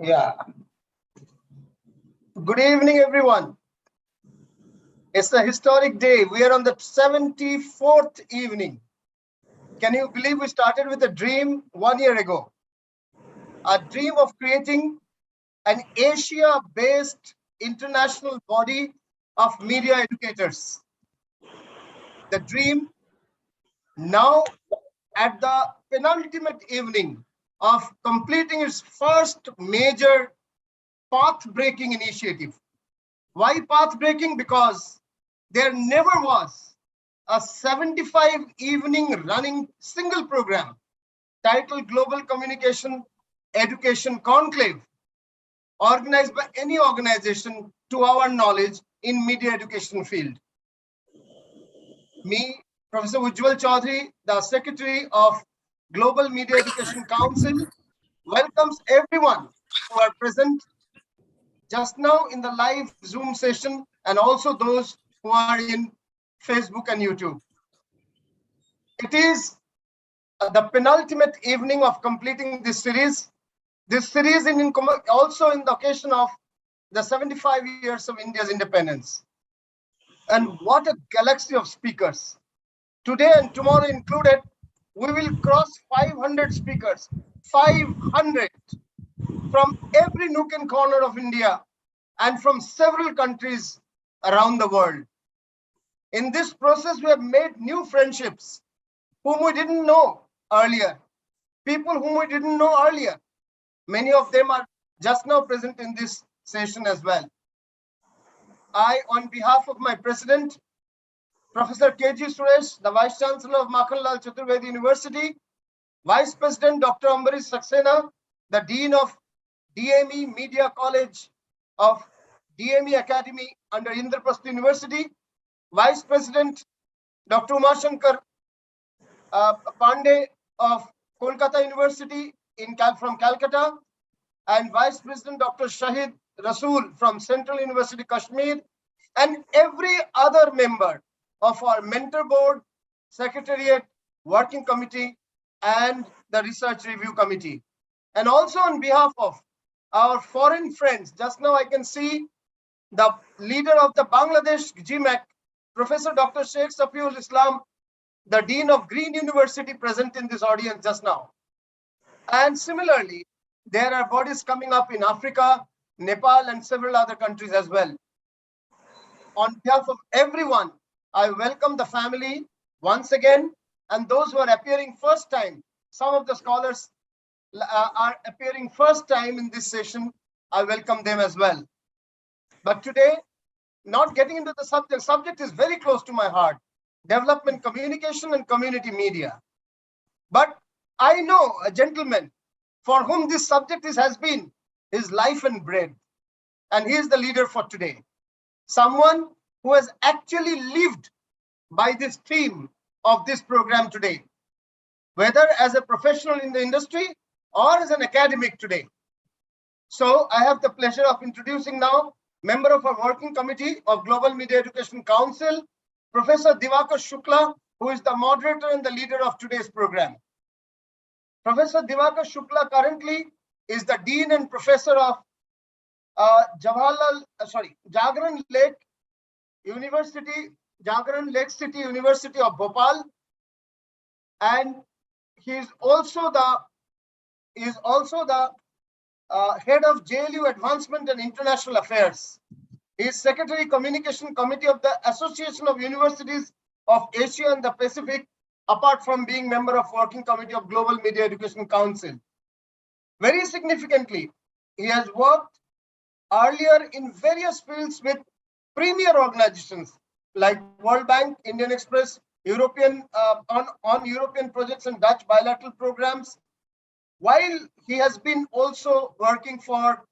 Yeah. Good evening, everyone. It's a historic day. We are on the 74th evening. Can you believe we started with a dream 1 year ago? A dream of creating an Asia-based international body of media educators. The dream now at the penultimate evening of completing its first major path-breaking initiative. Why path-breaking? Because there never was a 75 evening running single program titled Global Communication Education Conclave, organized by any organization to our knowledge in media education field. Me, Professor Ujjwal Chaudhary, the Secretary of Global Media Education Council, welcomes everyone who are present just now in the live Zoom session and also those who are in Facebook and YouTube. It is the penultimate evening of completing this series. This series also in the occasion of the 75 years of India's independence. And what a galaxy of speakers. Today and tomorrow included, we will cross 500 speakers, 500 from every nook and corner of India and from several countries around the world. In this process, we have made new friendships whom we didn't know earlier, people whom we didn't know earlier. Many of them are just now present in this session as well. I, on behalf of my president, Professor K.G. Suresh, the Vice Chancellor of Makhanlal Chaturvedi University, Vice President Dr. Ambarish Saxena, the Dean of DME Media College of DME Academy under Indraprastha University, Vice President Dr. Umashankar Pandey of Kolkata University from Calcutta, and Vice President Dr. Shahid Rasool from Central University Kashmir, and every other member of our mentor board, secretariat, working committee, and the research review committee. And also on behalf of our foreign friends, just now I can see the leader of the Bangladesh GMAC, Professor Dr. Sheikh Safiul Islam, the Dean of Green University, present in this audience just now. And similarly, there are bodies coming up in Africa, Nepal, and several other countries as well. On behalf of everyone, I welcome the family once again, and those who are appearing first time. Some of the scholars are appearing first time in this session. I welcome them as well. But today, not getting into the subject is very close to my heart: development communication and community media. But I know a gentleman for whom this subject has been his life and bread, and he is the leader for today. Someone who has actually lived by this theme of this program today, whether as a professional in the industry or as an academic today. So I have the pleasure of introducing now member of our working committee of Global Media Education Council, Professor Divakar Shukla, who is the moderator and the leader of today's program. Professor Divakar Shukla currently is the Dean and Professor of Jagran Lake City University of Bhopal, and he is also the head of JLU Advancement and International Affairs. He is Secretary Communication Committee of the Association of Universities of Asia and the Pacific, apart from being member of Working Committee of Global Media Education Council. Very significantly, he has worked earlier in various fields with premier organizations like World Bank, Indian Express, European on European projects and Dutch bilateral programs, while he has been also working for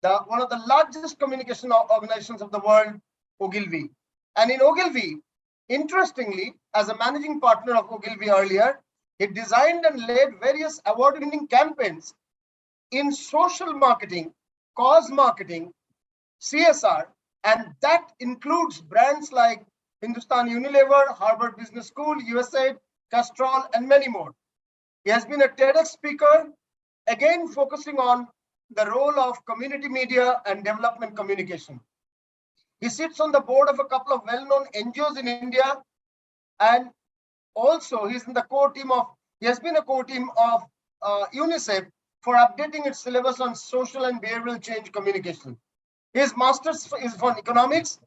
one of the largest communication organizations of the world, Ogilvy. And in Ogilvy, interestingly, as a managing partner of Ogilvy earlier, he designed and led various award-winning campaigns in social marketing, cause marketing, CSR, and that includes brands like Hindustan Unilever, Harvard Business School, USAID, Castrol, and many more. He has been a TEDx speaker, again focusing on the role of community media and development communication. He sits on the board of a couple of well-known NGOs in India, and also he has been a core team of UNICEF for updating its syllabus on social and behavioral change communication. His master's is from economics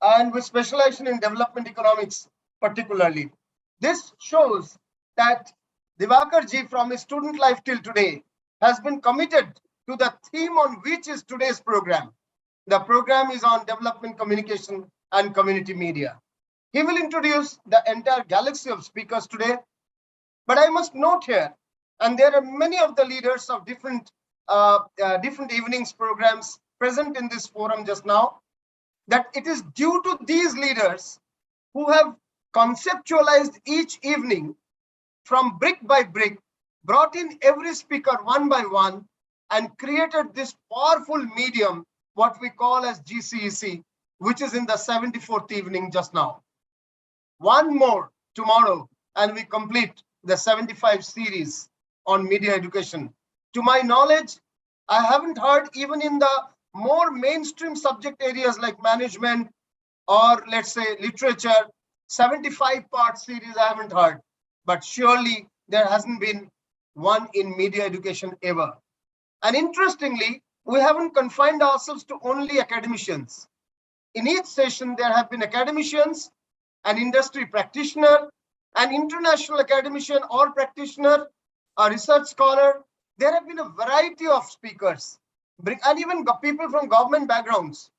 and with specialization in development economics particularly. This shows that Divakar ji from his student life till today has been committed to the theme on which is today's program. The program is on development communication and community media. He will introduce the entire galaxy of speakers today. But I must note here, and there are many of the leaders of different evenings programs present in this forum just now, that it is due to these leaders who have conceptualized each evening from brick by brick, brought in every speaker one by one, and created this powerful medium, what we call as GCEC, which is in the 74th evening just now. One more tomorrow, and we complete the 75 series on media education. To my knowledge, I haven't heard even in the more mainstream subject areas like management or let's say literature, 75-part series I haven't heard, but surely there hasn't been one in media education ever. And interestingly, we haven't confined ourselves to only academicians. In each session, there have been academicians, an industry practitioner, an international academician or practitioner, a research scholar. There have been a variety of speakers, and even people from government backgrounds.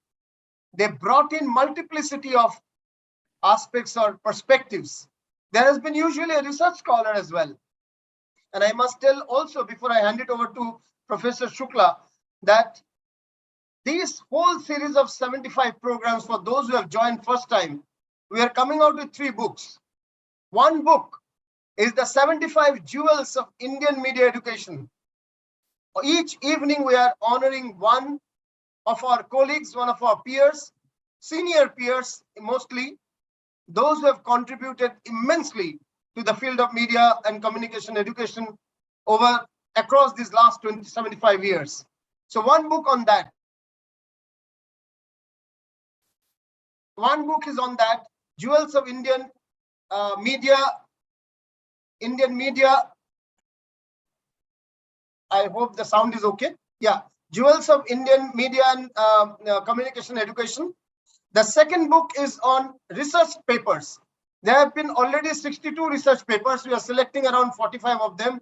They brought in multiplicity of aspects or perspectives. There has been usually a research scholar as well. And I must tell also, before I hand it over to Professor Shukla, that these whole series of 75 programs, for those who have joined first time, we are coming out with 3 books. One book is the 75 Jewels of Indian Media Education. Each evening, we are honoring one of our colleagues, one of our peers, senior peers mostly, those who have contributed immensely to the field of media and communication education across these last 75 years. So one book on that. One book is on that, Jewels of Indian Media. I hope the sound is okay. Yeah, Jewels of Indian Media and Communication Education. The second book is on research papers. There have been already 62 research papers. We are selecting around 45 of them.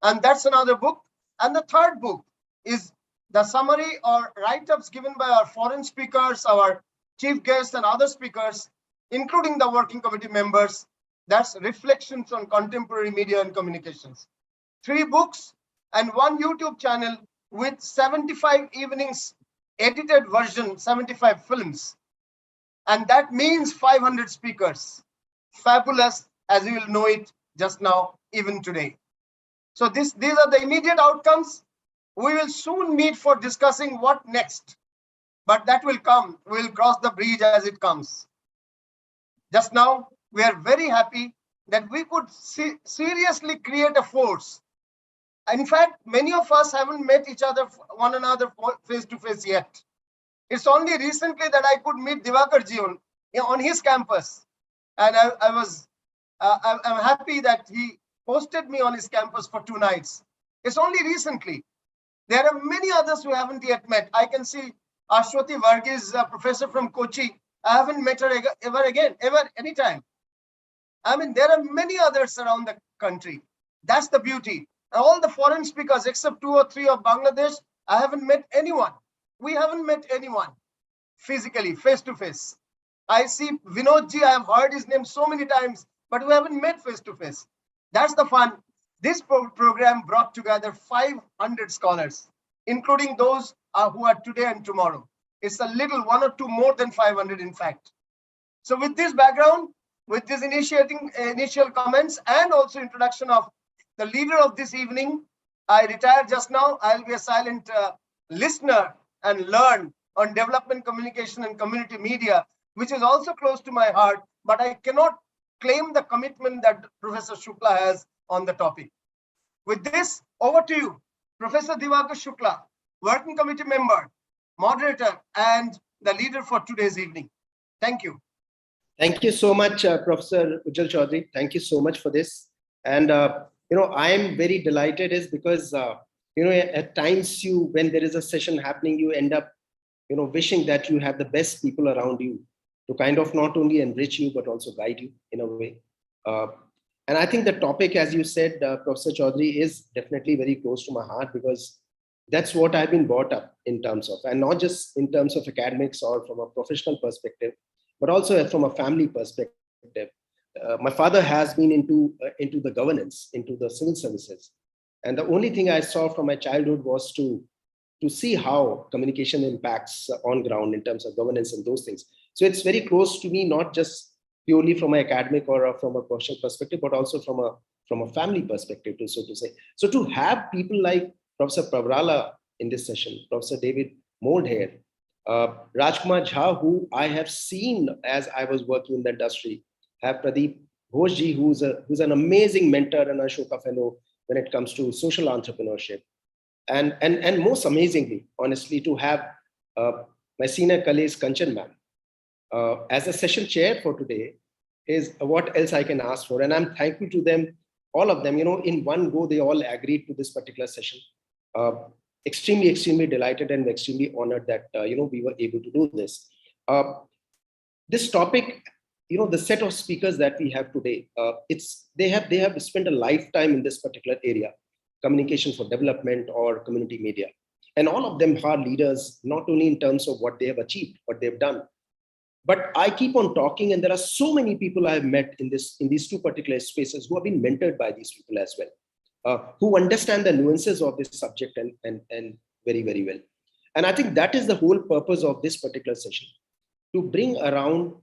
And that's another book. And the third book is the summary or write-ups given by our foreign speakers, our chief guests and other speakers, including the working committee members. That's Reflections on Contemporary Media and Communications. 3 books and 1 YouTube channel with 75 evenings edited version, 75 films. And that means 500 speakers. Fabulous, as you will know it just now, even today. So these are the immediate outcomes. We will soon meet for discussing what next. But that will come. We will cross the bridge as it comes. Just now, we are very happy that we could seriously create a force. In fact, many of us haven't met one another face to face yet. It's only recently that I could meet Divakar ji on his campus. And I'm happy that he hosted me on his campus for 2 nights. It's only recently. There are many others who haven't yet met. I can see Ashwati Varghese, a professor from Kochi. I haven't met her ever, anytime. I mean, there are many others around the country. That's the beauty. All the foreign speakers, except 2 or 3 of Bangladesh, I haven't met anyone. We haven't met anyone physically, face to face. I see Vinod ji, I have heard his name so many times, but we haven't met face to face. That's the fun. This program brought together 500 scholars, including those who are today and tomorrow. It's a little 1 or 2 more than 500, in fact. So with this background, with this initial comments and also introduction of the leader of this evening, I retired just now. I'll be a silent listener and learn on development communication and community media, which is also close to my heart, but I cannot claim the commitment that Professor Shukla has on the topic. With this, over to you, Professor Divakar Shukla. working committee member, moderator, and the leader for today's evening. Thank you. Thank you so much, Professor Ujjwal Chaudhary. Thank you so much for this. And, I am very delighted is because, at times when there is a session happening, you end up, wishing that you have the best people around you to kind of not only enrich you, but also guide you in a way. And I think the topic, as you said, Professor Chaudhary, is definitely very close to my heart because that's what I've been brought up in terms of, and not just in terms of academics or from a professional perspective, but also from a family perspective. My father has been into the governance, into the civil services. And the only thing I saw from my childhood was to see how communication impacts on ground in terms of governance and those things. So it's very close to me, not just purely from an academic or from a professional perspective, but also from a family perspective, too, so to say. So to have people like Professor Pravrala in this session, Professor David Moldhair, Rajkumar Jha, who I have seen as I was working in the industry, have Pradeep Ghoshji, who's an amazing mentor and Ashoka Fellow when it comes to social entrepreneurship. And most amazingly, honestly, to have my senior colleague Kanchan ma'am as a session chair for today is what else I can ask for. And I'm thankful to them, all of them, in one go, they all agreed to this particular session. Extremely, extremely delighted and extremely honored that, we were able to do this. This topic, the set of speakers that we have today, they have spent a lifetime in this particular area, communication for development or community media. And all of them are leaders, not only in terms of what they have achieved, what they've done. But I keep on talking, and there are so many people I've met in these two particular spaces who have been mentored by these people as well, who understand the nuances of this subject and very, very well. And I think that is the whole purpose of this particular session, to bring around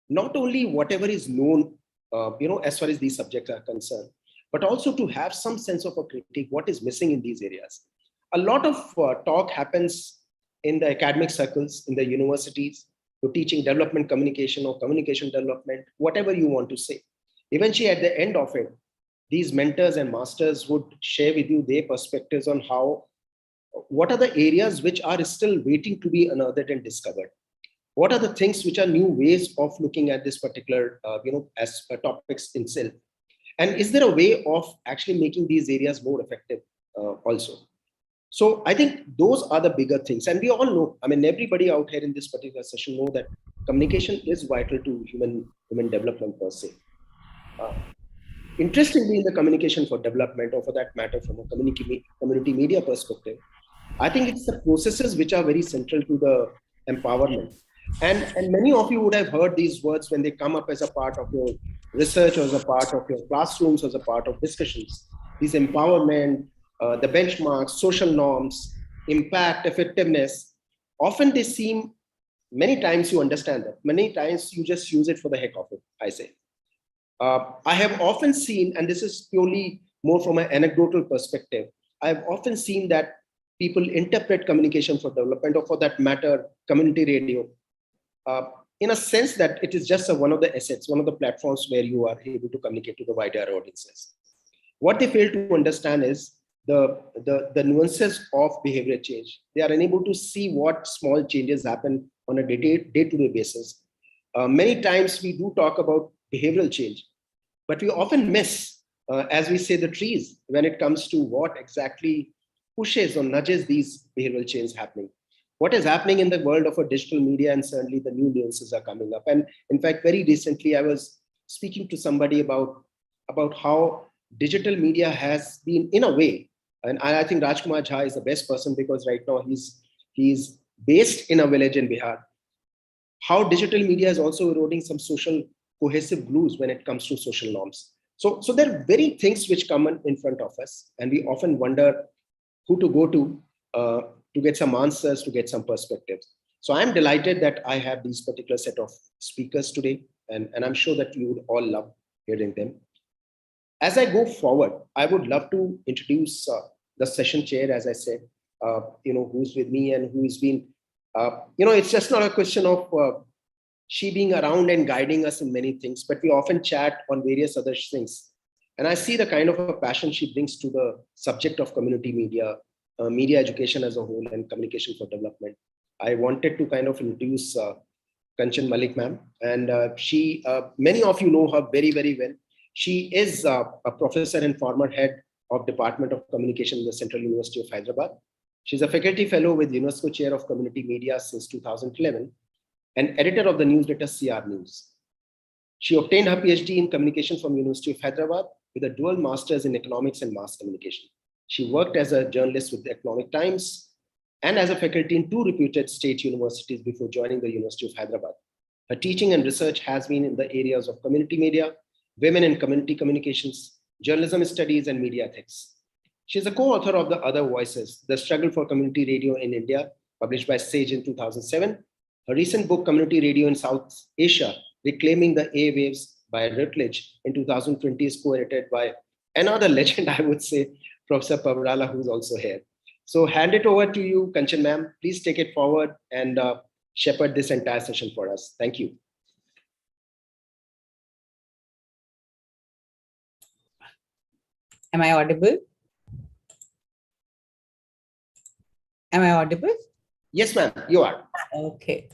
not only whatever is known, as far as these subjects are concerned, but also to have some sense of a critique, what is missing in these areas. A lot of talk happens in the academic circles, in the universities, to teaching development communication or communication development, whatever you want to say. Eventually, at the end of it, these mentors and masters would share with you their perspectives on what are the areas which are still waiting to be unearthed and discovered. What are the things which are new ways of looking at this particular, as topics in itself? And is there a way of actually making these areas more effective also? So I think those are the bigger things. And we all know, everybody out here in this particular session know that communication is vital to human development per se. Interestingly, in the communication for development, or for that matter, from a community media perspective, I think it's the processes which are very central to the empowerment. And many of you would have heard these words when they come up as a part of your research, or as a part of your classrooms, or as a part of discussions. These empowerment, the benchmarks, social norms, impact, effectiveness, often they seem, many times you understand that, many times you just use it for the heck of it, I say. I have often seen, and this is purely more from an anecdotal perspective, I've often seen that people interpret communication for development, or for that matter, community radio, in a sense that it is just one of the assets, one of the platforms where you are able to communicate to the wider audiences. What they fail to understand is the nuances of behavior change. They are unable to see what small changes happen on a day-to-day basis. Many times we do talk about behavioral change, but we often miss, as we say, the trees when it comes to what exactly pushes or nudges these behavioral change happening. What is happening in the world of a digital media, and certainly the new nuances are coming up. And in fact, very recently, I was speaking to somebody about how digital media has been, in a way, and I think Rajkumar Jha is the best person, because right now he's based in a village in Bihar. How digital media is also eroding some social cohesive glues when it comes to social norms. So there are very things which come in front of us, and we often wonder who to go to get some answers, to get some perspectives. So I'm delighted that I have these particular set of speakers today, and I'm sure that you would all love hearing them. As I go forward, I would love to introduce the session chair, as I said, who's with me and who's been, it's just not a question of she being around and guiding us in many things, but we often chat on various other things. And I see the kind of a passion she brings to the subject of community media, media education as a whole and communication for development. I wanted to kind of introduce Kanchan Malik ma'am, and many of you know her very, very well. She is a professor and former head of Department of Communication in the Central University of Hyderabad. She's a faculty fellow with UNESCO Chair of Community Media since 2011 and editor of the newsletter CR News. She obtained her PhD in communication from University of Hyderabad with a dual master's in economics and mass communication. She worked as a journalist with the Economic Times and as a faculty in 2 reputed state universities before joining the University of Hyderabad. Her teaching and research has been in the areas of community media, women in community communications, journalism studies, and media ethics. She is a co-author of The Other Voices, The Struggle for Community Radio in India, published by Sage in 2007. Her recent book, Community Radio in South Asia, Reclaiming the Airwaves by Routledge in 2020 is co-edited by another legend, I would say, Professor Pavarala, who's also here. So hand it over to you, Kanchan ma'am. Please take it forward and shepherd this entire session for us. Thank you. Am I audible? Am I audible? Yes, ma'am, you are. Okay.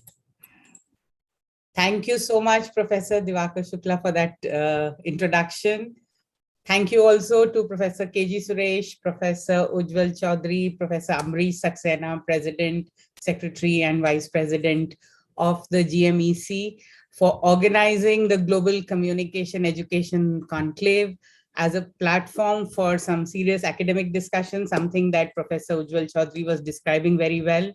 Thank you so much, Professor Diwakar Shukla, for that introduction. Thank you also to Professor KG Suresh, Professor Ujjwal Chaudhary, Professor Amrish Saxena, President, Secretary, and Vice President of the GMEC for organizing the Global Communication Education Conclave as a platform for some serious academic discussion, something that Professor Ujjwal Chaudhary was describing very well.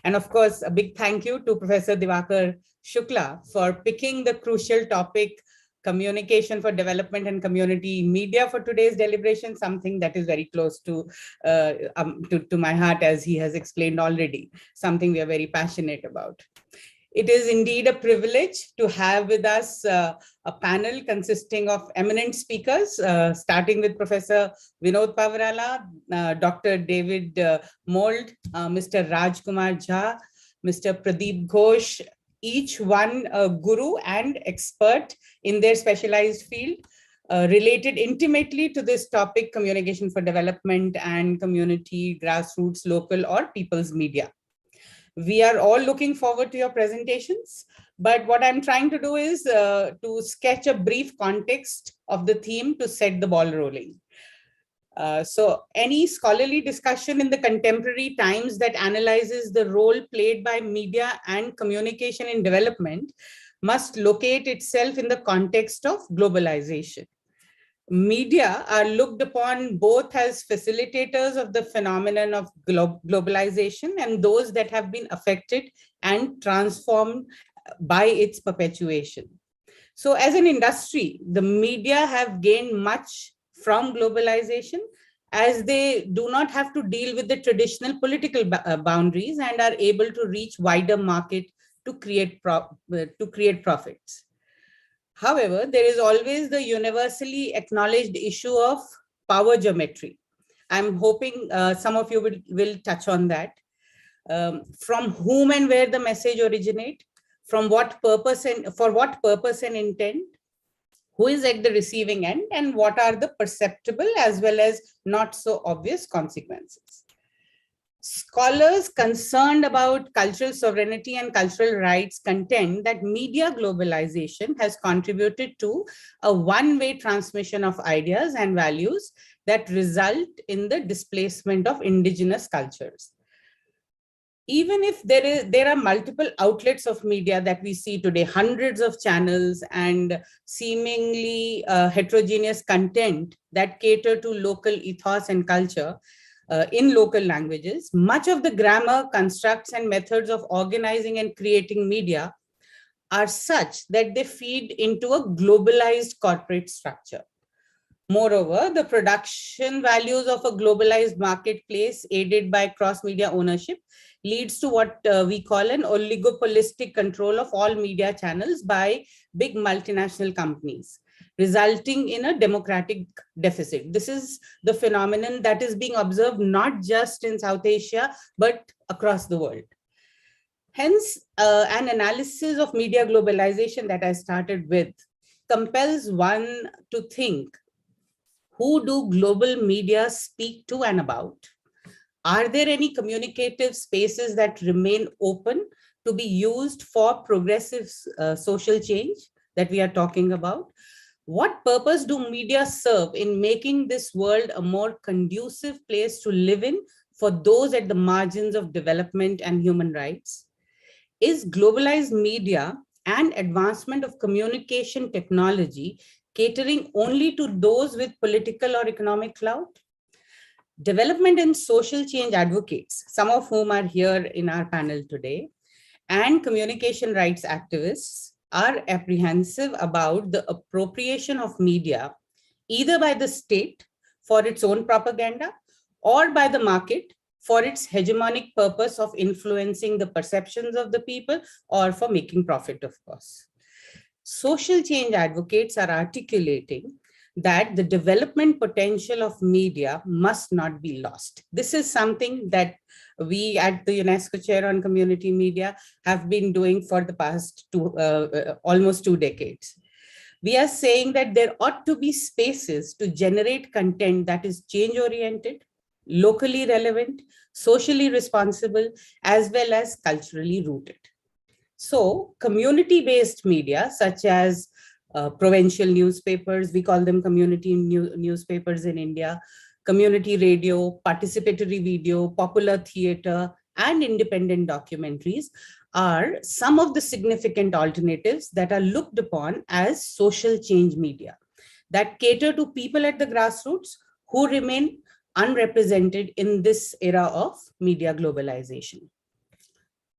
And of course, a big thank you to Professor Diwakar Shukla for picking the crucial topic, communication for development and community media for today's deliberation, something that is very close to my heart, as he has explained already, something we are very passionate about. It is indeed a privilege to have with us a panel consisting of eminent speakers, starting with Professor Vinod Pavarala, Dr. David Mould, Mr. Rajkumar Jha, Mr. Pradeep Ghosh, each one a guru and expert in their specialized field, related intimately to this topic, communication for development and community, grassroots, local, or people's media. We are all looking forward to your presentations, but what I'm trying to do is to sketch a brief context of the theme to set the ball rolling. So any scholarly discussion in the contemporary times that analyzes the role played by media and communication in development must locate itself in the context of globalization. Media are looked upon both as facilitators of the phenomenon of globalization and those that have been affected and transformed by its perpetuation. So as an industry, the media have gained much from globalization, as they do not have to deal with the traditional political boundaries and are able to reach wider market to create profits. However, there is always the universally acknowledged issue of power geometry. I'm hoping some of you will touch on that. From whom and where the message originate, from what purpose and for what purpose and intent, who is at the receiving end, and what are the perceptible as well as not so obvious consequences. Scholars concerned about cultural sovereignty and cultural rights contend that media globalization has contributed to a one-way transmission of ideas and values that result in the displacement of indigenous cultures. Even if there are multiple outlets of media that we see today, hundreds of channels and seemingly heterogeneous content that cater to local ethos and culture in local languages, much of the grammar, constructs, and methods of organizing and creating media are such that they feed into a globalized corporate structure. Moreover, the production values of a globalized marketplace aided by cross-media ownership leads to what we call an oligopolistic control of all media channels by big multinational companies, resulting in a democratic deficit. This is the phenomenon that is being observed not just in South Asia, but across the world. Hence, an analysis of media globalization that I started with compels one to think, who do global media speak to and about? Are there any communicative spaces that remain open to be used for progressive social change that we are talking about? What purpose do media serve in making this world a more conducive place to live in for those at the margins of development and human rights? Is globalized media and advancement of communication technology catering only to those with political or economic clout? Development and social change advocates, some of whom are here in our panel today, and communication rights activists are apprehensive about the appropriation of media, either by the state for its own propaganda or by the market for its hegemonic purpose of influencing the perceptions of the people or for making profit, of course. Social change advocates are articulating that the development potential of media must not be lost. This is something that we at the UNESCO Chair on Community Media have been doing for the past almost 2 decades. We are saying that there ought to be spaces to generate content that is change-oriented, locally relevant, socially responsible, as well as culturally rooted. So community-based media, such as provincial newspapers, we call them community newspapers in India, community radio, participatory video, popular theater, and independent documentaries are some of the significant alternatives that are looked upon as social change media that cater to people at the grassroots who remain unrepresented in this era of media globalization.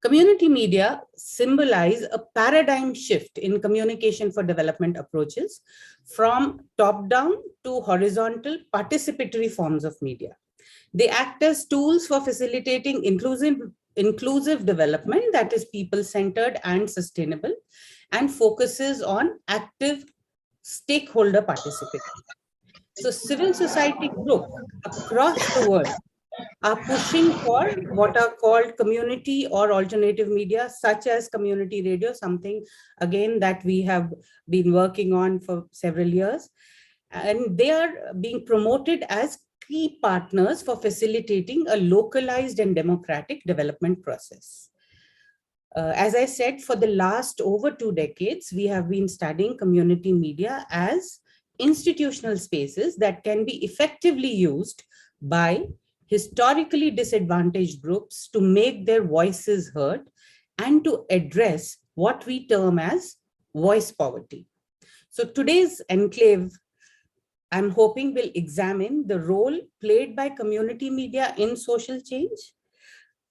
Community media symbolize a paradigm shift in communication for development approaches from top-down to horizontal participatory forms of media. They act as tools for facilitating inclusive development that is people-centered and sustainable and focuses on active stakeholder participation. So civil society groups across the world are pushing for what are called community or alternative media, such as community radio, something again that we have been working on for several years. And they are being promoted as key partners for facilitating a localized and democratic development process. As I said, for the last over 2 decades, we have been studying community media as institutional spaces that can be effectively used by historically disadvantaged groups to make their voices heard and to address what we term as voice poverty. So today's enclave, I'm hoping, will examine the role played by community media in social change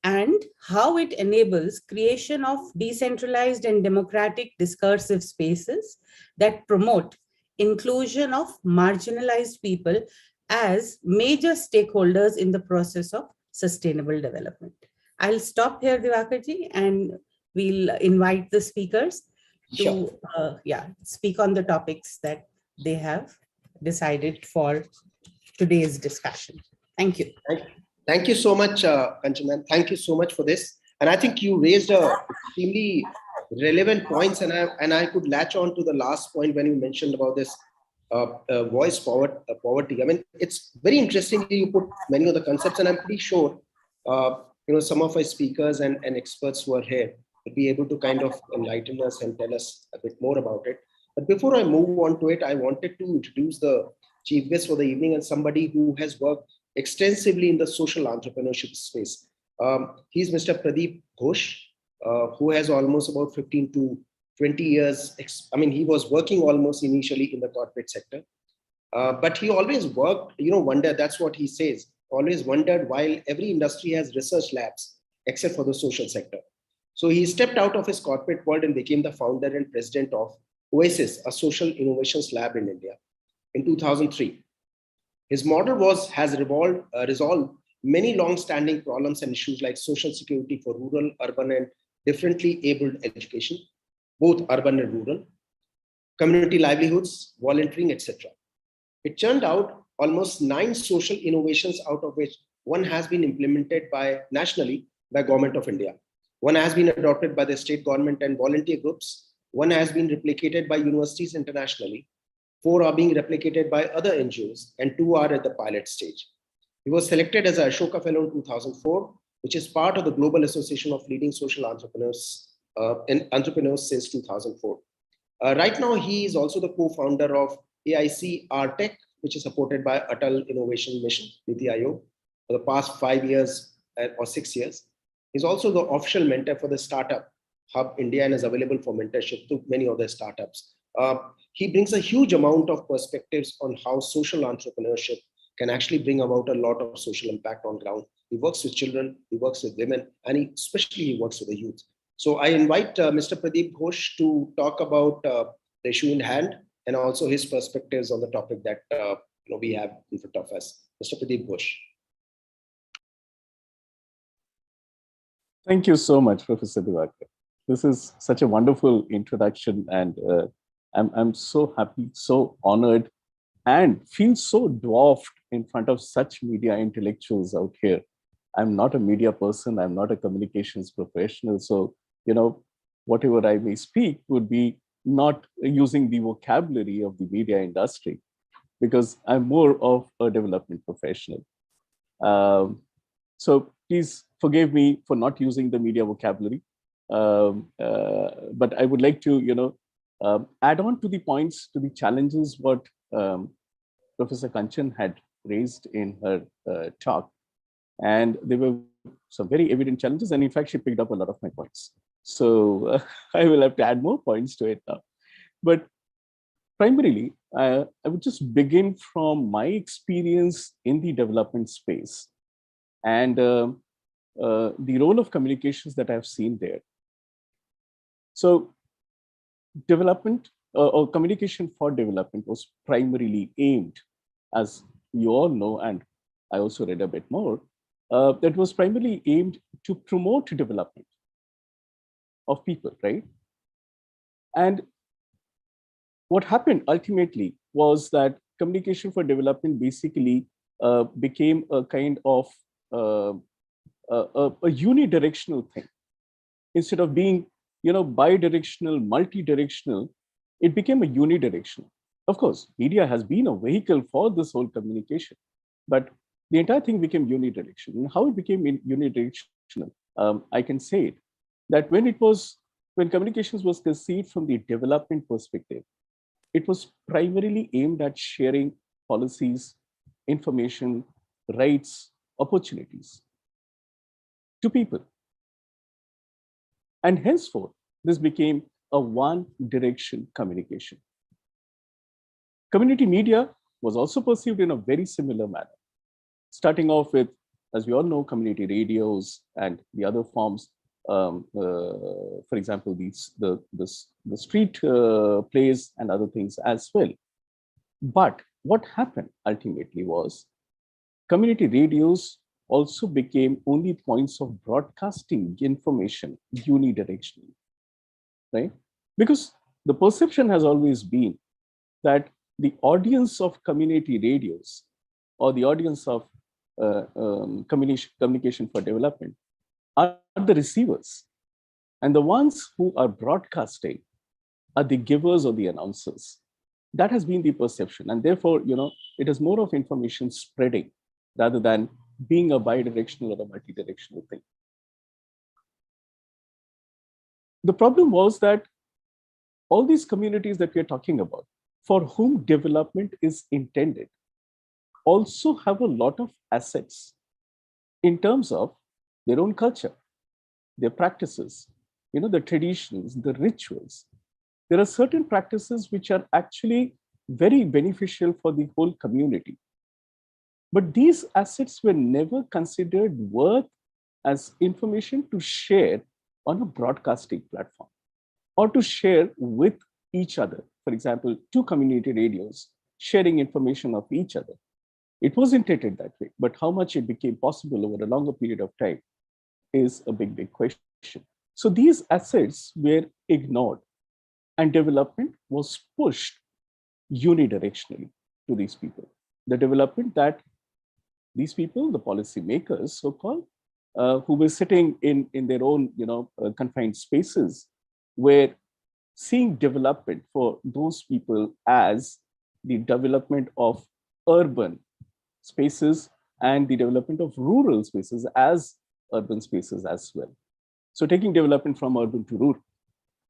and how it enables creation of decentralized and democratic discursive spaces that promote inclusion of marginalized people as major stakeholders in the process of sustainable development. I'll stop here, Divakarji, and we'll invite the speakers to speak on the topics that they have decided for today's discussion. Thank you. Thank you so much, Kanchana. Thank you so much for this. And I think you raised extremely relevant points, and I could latch on to the last point when you mentioned about this voice poverty. I mean, it's very interestingly you put many of the concepts, and I'm pretty sure some of our speakers and experts who are here will be able to kind of enlighten us and tell us a bit more about it. But before I move on to it, I wanted to introduce the chief guest for the evening and somebody who has worked extensively in the social entrepreneurship space. He's Mr. Pradeep Ghosh, who has almost about 15 to 20 years. I mean, he was working almost initially in the corporate sector, but he always worked, wondered, that's what he says, always wondered while every industry has research labs, except for the social sector. So he stepped out of his corporate world and became the founder and president of Oasis, a social innovations lab in India in 2003. His model has resolved many long-standing problems and issues like social security for rural, urban, and differently abled education, both urban and rural, community livelihoods, volunteering, etc. It turned out almost 9 social innovations, out of which one has been implemented nationally by Government of India. One has been adopted by the state government and volunteer groups. One has been replicated by universities internationally. 4 are being replicated by other NGOs, and 2 are at the pilot stage. He was selected as a Ashoka Fellow in 2004, which is part of the Global Association of Leading Social Entrepreneurs since 2004. Right now, he is also the co-founder of AIC RTech, which is supported by Atal Innovation Mission, Niti Aayog, for the past 5 years or 6 years. He's also the official mentor for the Startup Hub India and is available for mentorship to many other startups. He brings a huge amount of perspectives on how social entrepreneurship can actually bring about a lot of social impact on ground. He works with children, he works with women, and especially he works with the youth. So I invite Mr. Pradeep Ghosh to talk about the issue in hand and also his perspectives on the topic that we have in front of us. Mr. Pradeep Ghosh. Thank you so much, Professor Diwakar. This is such a wonderful introduction, and I'm so happy, so honored, and feel so dwarfed in front of such media intellectuals out here. I'm not a media person, I'm not a communications professional, so whatever I may speak would be not using the vocabulary of the media industry, because I'm more of a development professional. So please forgive me for not using the media vocabulary, but I would like to, add on to the points, to the challenges what Professor Kanchan had raised in her talk. And there were some very evident challenges, and in fact, she picked up a lot of my points. So I will have to add more points to it now. But primarily, I would just begin from my experience in the development space and the role of communications that I've seen there. So development or communication for development was primarily aimed, as you all know, and I also read a bit more, that was primarily aimed to promote development of people, right? And what happened ultimately was that communication for development basically became a kind of a unidirectional thing. Instead of being, bidirectional, multi-directional, it became a unidirectional. Of course, media has been a vehicle for this whole communication, but the entire thing became unidirectional. And how it became unidirectional, I can say it, that when communications was conceived from the development perspective, it was primarily aimed at sharing policies, information, rights, opportunities to people. And henceforth, this became a one-direction communication. Community media was also perceived in a very similar manner, starting off with, as we all know, community radios and the other forms. For example, the street plays and other things as well. But what happened ultimately was community radios also became only points of broadcasting information unidirectionally, right? Because the perception has always been that the audience of community radios or the audience of communication for development are the receivers, and the ones who are broadcasting are the givers or the announcers. That has been the perception, and therefore, it is more of information spreading rather than being a bidirectional or a multi-directional thing. The problem was that all these communities that we are talking about, for whom development is intended, also have a lot of assets in terms of their own culture, their practices, the traditions, the rituals. There are certain practices which are actually very beneficial for the whole community. But these assets were never considered worth as information to share on a broadcasting platform or to share with each other. For example, two community radios sharing information of each other. It was intended that way, but how much it became possible over a longer period of time is a big, big question. So these assets were ignored and development was pushed unidirectionally to these people. The development that these people, the policy makers, so-called, who were sitting in their own, confined spaces, were seeing development for those people as the development of urban spaces and the development of rural spaces as urban spaces as well. So taking development from urban to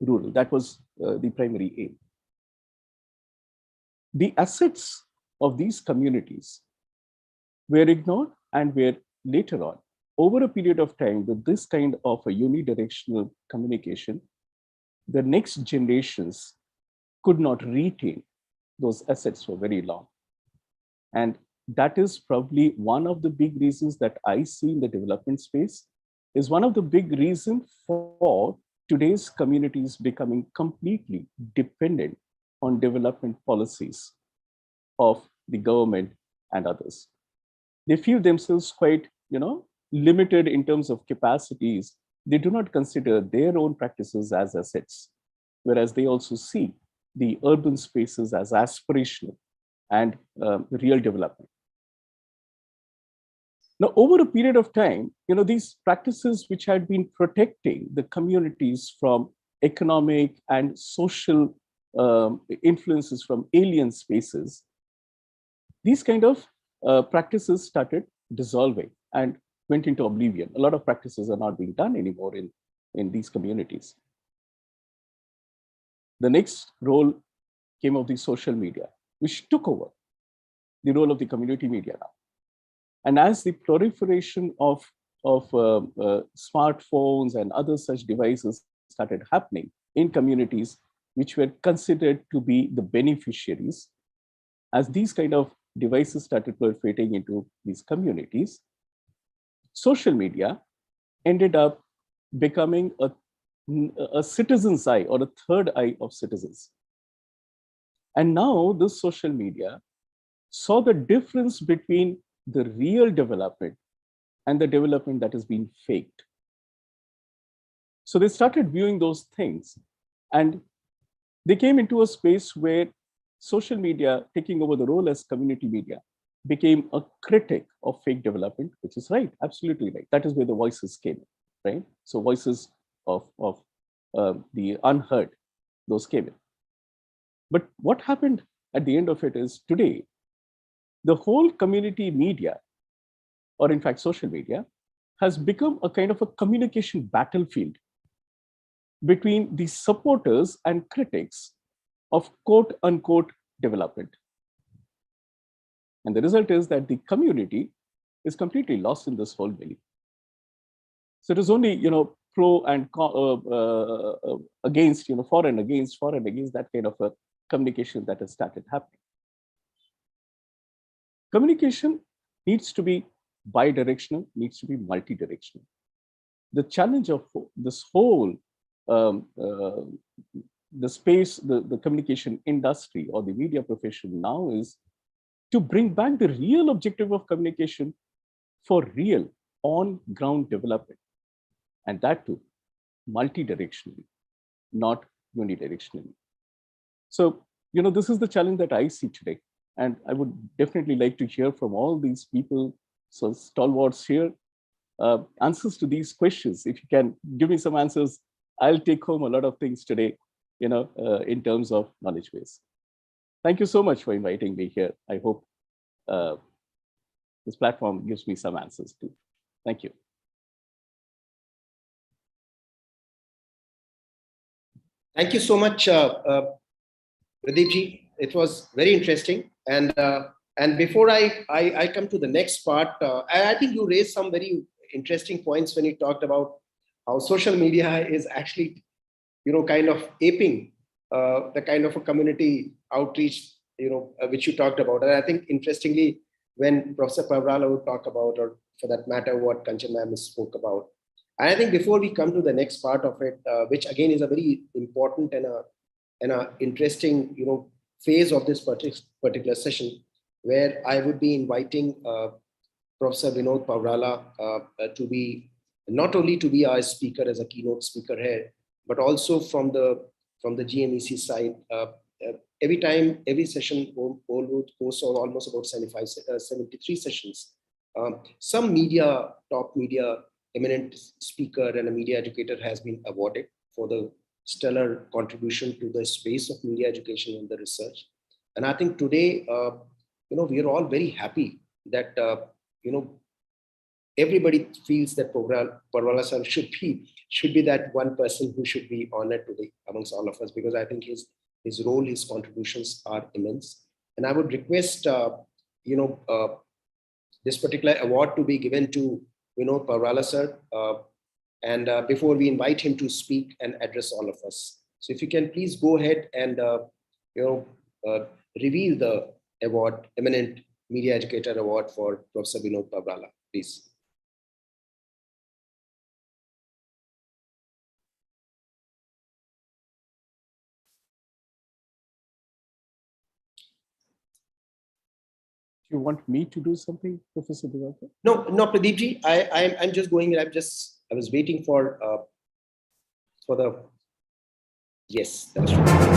rural, that was the primary aim. The assets of these communities were ignored and were later on, over a period of time, with this kind of a unidirectional communication, the next generations could not retain those assets for very long. And that is probably one of the big reasons that I see in the development space, is one of the big reasons for today's communities becoming completely dependent on development policies of the government and others. They feel themselves quite, limited in terms of capacities. They do not consider their own practices as assets, whereas they also see the urban spaces as aspirational and real development. Now, over a period of time, these practices which had been protecting the communities from economic and social influences from alien spaces, these kind of practices started dissolving and went into oblivion. A lot of practices are not being done anymore in these communities. The next role came of the social media, which took over the role of the community media now. And as the proliferation of smartphones and other such devices started happening in communities which were considered to be the beneficiaries, as these kind of devices started proliferating into these communities, social media ended up becoming a citizen's eye, or a third eye of citizens. And now this social media saw the difference between the real development and the development that is being faked. So they started viewing those things, and they came into a space where social media, taking over the role as community media, became a critic of fake development, which is right, absolutely right. That is where the voices came in, right? So voices of the unheard, those came in. But what happened at the end of it is, today, the whole community media, or in fact social media, has become a kind of a communication battlefield between the supporters and critics of quote unquote development. And the result is that the community is completely lost in this whole valley. So it is only, pro and against, for and against, that kind of a communication that has started happening. Communication needs to be bidirectional, needs to be multi-directional. The challenge of this whole, the space, the communication industry or the media profession now is to bring back the real objective of communication for real on-ground development. And that too, multi-directionally, not unidirectionally. So, this is the challenge that I see today. And I would definitely like to hear from all these people, so stalwarts here, answers to these questions. If you can give me some answers, I'll take home a lot of things today, in terms of knowledge base. Thank you so much for inviting me here. I hope this platform gives me some answers too. Thank you. Thank you so much, Pradeepji. It was very interesting. And before I come to the next part, I think you raised some very interesting points when you talked about how social media is actually, kind of aping the kind of a community outreach, which you talked about. And I think interestingly, when Professor Pavrala would talk about, or for that matter, what Kanchan ma'am spoke about. And I think before we come to the next part of it, which again is a very important and a interesting, phase of this particular session, where I would be inviting Professor Vinod Pavrala to be not only to be our speaker as a keynote speaker here, but also from the GMEC side. Every session goes on almost about 73 sessions. Some top media, eminent speaker and a media educator has been awarded for the stellar contribution to the space of media education and the research. And I think today, we are all very happy that everybody feels that Parvala sir should be that one person who should be honored today amongst all of us, because I think his role, his contributions are immense. And I would request, this particular award to be given to, Parvala sir. And before we invite him to speak and address all of us. So if you can please go ahead and, reveal the award, Eminent Media Educator Award for Professor Vinod Parvala, please. You want me to do something, Professor Diwakar? No, Pradeepji, I'm just going. I was waiting for the. Yes, that's right.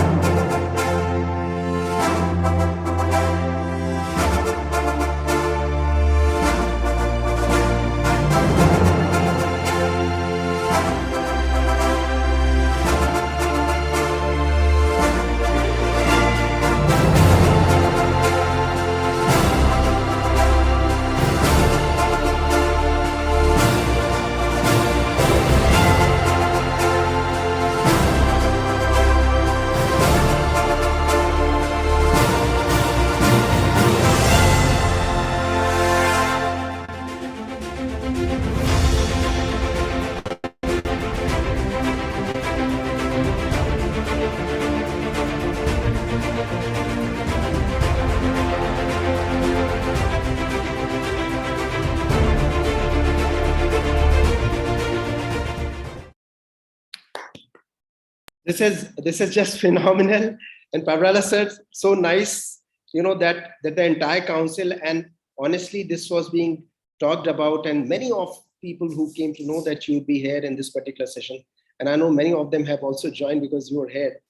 This is just phenomenal. And Parvala sir, so nice, that the entire council, and honestly, this was being talked about, and many of people who came to know that you'd be here in this particular session. And I know many of them have also joined because you were here.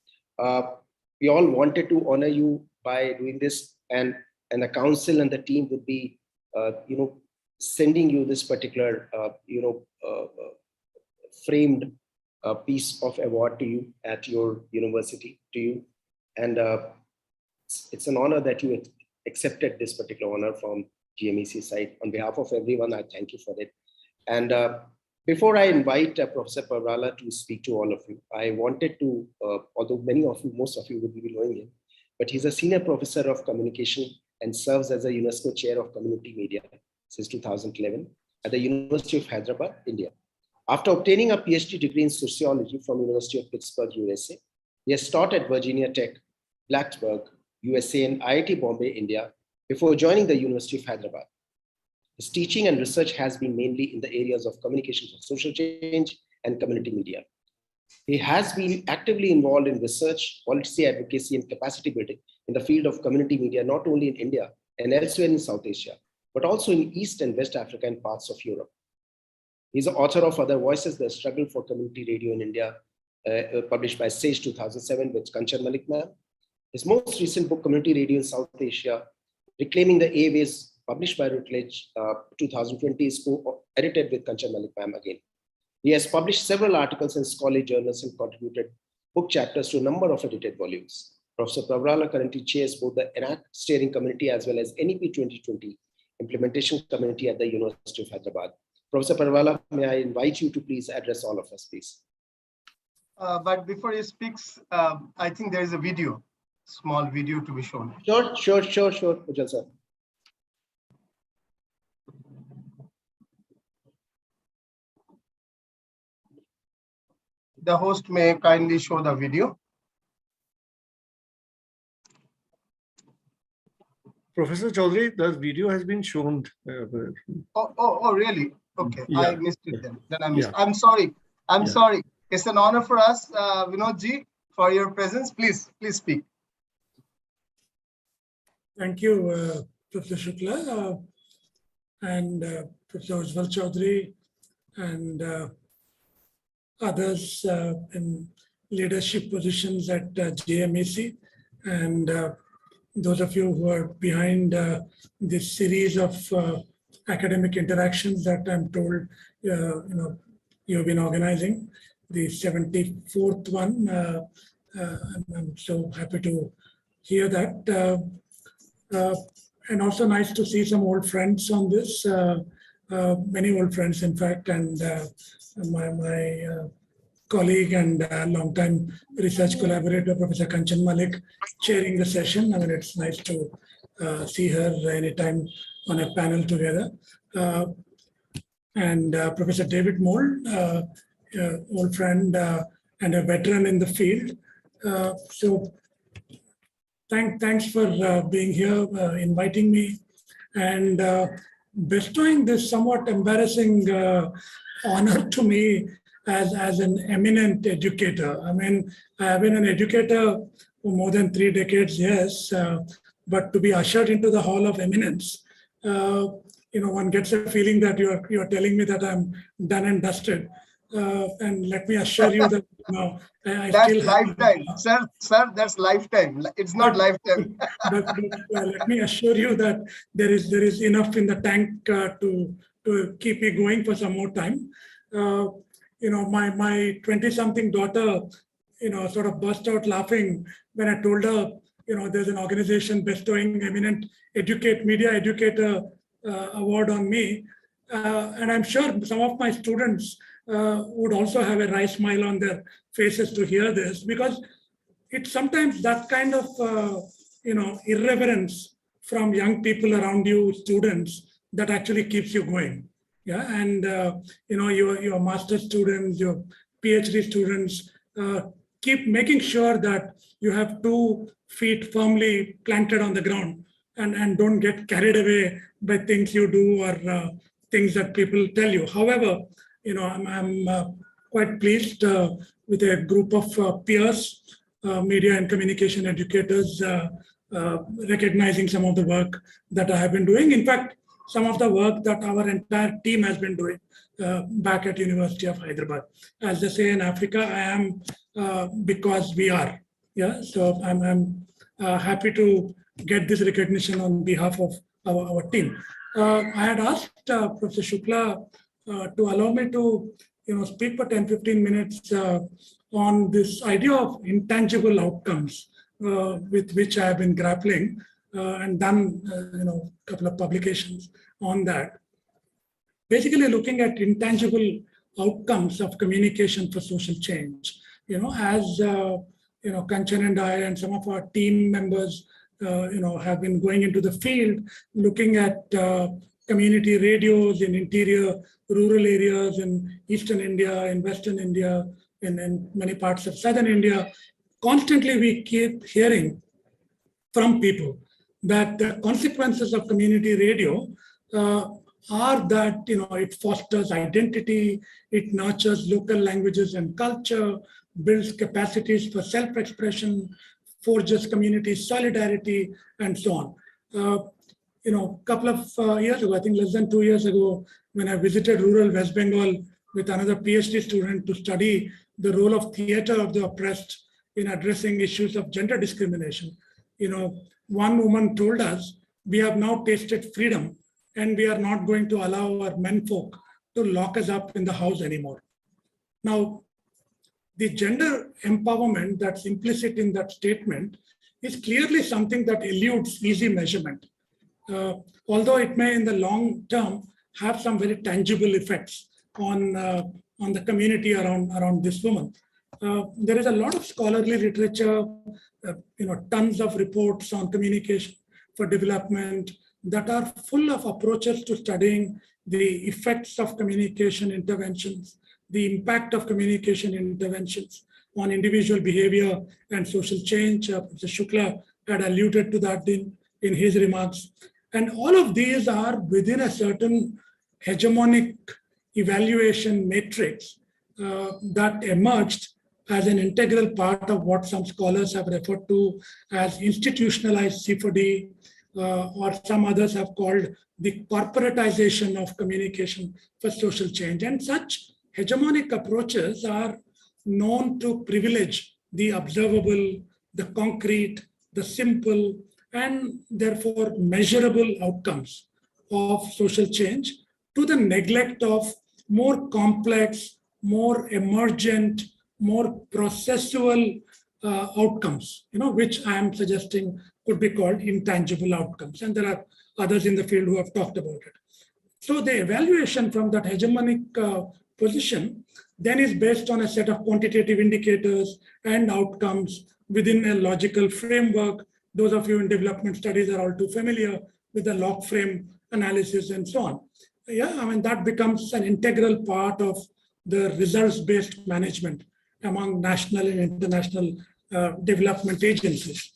We all wanted to honor you by doing this, and the council and the team would be, sending you this particular, framed piece of award to you at your university, to you. And it's an honor that you accepted this particular honor from GMEC side. On behalf of everyone, I thank you for it. And before I invite Professor Parvala to speak to all of you, I wanted to, although most of you would be knowing him, but he's a senior professor of communication and serves as a UNESCO chair of community media since 2011 at the University of Hyderabad, India. After obtaining a PhD degree in sociology from University of Pittsburgh, USA, he has taught at Virginia Tech, Blacksburg, USA, and IIT Bombay, India, before joining the University of Hyderabad. His teaching and research has been mainly in the areas of communication for social change and community media. He has been actively involved in research, policy advocacy, and capacity building in the field of community media, not only in India and elsewhere in South Asia, but also in East and West Africa and parts of Europe. He's the author of Other Voices, The Struggle for Community Radio in India, published by Sage 2007 with Kanchan Malik ma'am. His most recent book, Community Radio in South Asia, Reclaiming the Airways, published by Routledge 2020, is co-edited with Kanchan Malik ma'am again. He has published several articles in scholarly journals and contributed book chapters to a number of edited volumes. Professor Parvala currently chairs both the ENAC Steering Committee as well as NEP 2020 Implementation Committee at the University of Hyderabad. Professor Parvala, may I invite you to please address all of us, please. But before he speaks, I think there is a video, small video to be shown. Sure, Ujjwal sir. The host may kindly show the video. Professor Chaudhary, the video has been shown. Oh, really? Okay, Yeah. I missed it then. I missed. Yeah. I'm sorry. I'm Yeah. sorry. It's an honor for us, Vinod ji, for your presence. Please speak. Thank you, Professor Shukla and Professor Ujjwal Chaudhary and others in leadership positions at JMAC, and those of you who are behind this series of academic interactions that I'm told you've been organizing, the 74th one. I'm so happy to hear that. And also nice to see some old friends on this, many old friends, in fact, and my colleague and longtime research collaborator, Professor Kanchan Malik, chairing the session. I mean, it's nice to see her anytime on a panel together. And Professor David Mould, old friend and a veteran in the field. So thanks for being here, inviting me, and bestowing this somewhat embarrassing honor to me as an eminent educator. I mean, I have been an educator for more than 3 decades, yes, but to be ushered into the Hall of Eminence, one gets a feeling that you're telling me that I'm done and dusted. And let me assure you that I That's still lifetime, have, sir. That's lifetime. It's not lifetime. but let me assure you that there is enough in the tank to keep me going for some more time. My 20-something daughter, sort of burst out laughing when I told her, there's an organization bestowing eminent media educator award on me. And I'm sure some of my students would also have a wry smile on their faces to hear this, because it's sometimes that kind of, irreverence from young people around you, students, that actually keeps you going. Yeah, and your master's students, your PhD students, keep making sure that you have 2 feet firmly planted on the ground and don't get carried away by things you do or things that people tell you. However, I'm quite pleased with a group of peers, media and communication educators, recognizing some of the work that I have been doing. In fact, some of the work that our entire team has been doing back at University of Hyderabad. As they say in Africa, I am because we are. Yeah, so I'm happy to get this recognition on behalf of our team. I had asked Professor Shukla to allow me to speak for 10-15 minutes on this idea of intangible outcomes with which I have been grappling and done a couple of publications on that. Basically looking at intangible outcomes of communication for social change. As Kanchan and I and some of our team members have been going into the field, looking at community radios in interior rural areas in Eastern India, in Western India, in many parts of Southern India. Constantly we keep hearing from people that the consequences of community radio are that it fosters identity, it nurtures local languages and culture, builds capacities for self-expression, forges community solidarity, and so on. Couple of years ago, I think less than 2 years ago, when I visited rural West Bengal with another PhD student to study the role of theater of the oppressed in addressing issues of gender discrimination, one woman told us, we have now tasted freedom and we are not going to allow our menfolk to lock us up in the house anymore. Now, the gender empowerment that's implicit in that statement is clearly something that eludes easy measurement. Although it may in the long term have some very tangible effects on the community around this woman. There is a lot of scholarly literature, tons of reports on communication for development that are full of approaches to studying the effects of communication interventions, the impact of communication interventions on individual behavior and social change. Professor Shukla had alluded to that in his remarks. And all of these are within a certain hegemonic evaluation matrix that emerged as an integral part of what some scholars have referred to as institutionalized C4D, or some others have called the corporatization of communication for social change. And such hegemonic approaches are known to privilege the observable, the concrete, the simple, and therefore measurable outcomes of social change to the neglect of more complex, more emergent, more processual outcomes, which I am suggesting could be called intangible outcomes. And there are others in the field who have talked about it. So the evaluation from that hegemonic position then is based on a set of quantitative indicators and outcomes within a logical framework. Those of you in development studies are all too familiar with the log frame analysis and so on. Yeah, I mean, that becomes an integral part of the results-based management among national and international development agencies.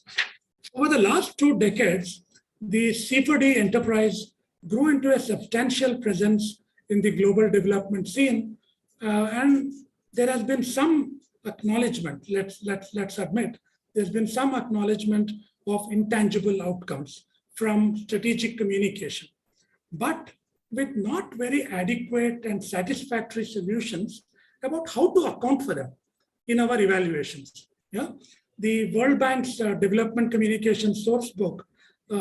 Over the last 2 decades, the C4D enterprise grew into a substantial presence in the global development scene, and there has been some acknowledgement. Let's admit there's been some acknowledgement of intangible outcomes from strategic communication, but with not very adequate and satisfactory solutions about how to account for them in our evaluations. Yeah, the World Bank's Development Communication Sourcebook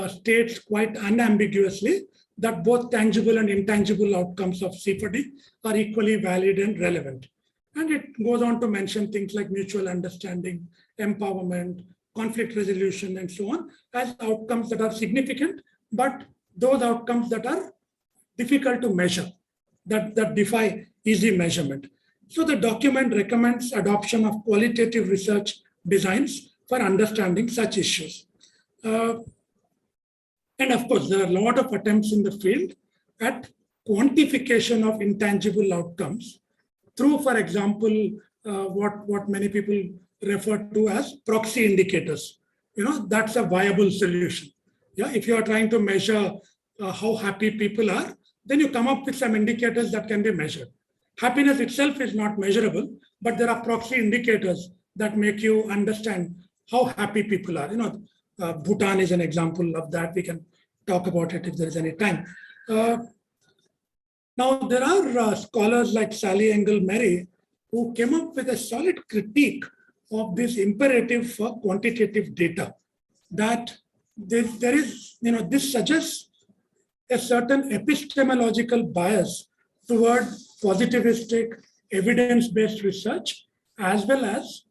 states quite unambiguously that both tangible and intangible outcomes of C4D are equally valid and relevant. And it goes on to mention things like mutual understanding, empowerment, conflict resolution, and so on, as outcomes that are significant, but those outcomes that are difficult to measure, that defy easy measurement. So the document recommends adoption of qualitative research designs for understanding such issues. And of course, there are a lot of attempts in the field at quantification of intangible outcomes through, for example, what many people refer to as proxy indicators. That's a viable solution. Yeah, if you are trying to measure how happy people are, then you come up with some indicators that can be measured. Happiness itself is not measurable, but there are proxy indicators that make you understand how happy people are. Bhutan is an example of that. We can talk about it if there is any time. Now, there are scholars like Sally Engel-Merry who came up with a solid critique of this imperative for quantitative data, that there is, this suggests a certain epistemological bias toward positivistic, evidence-based research, as well as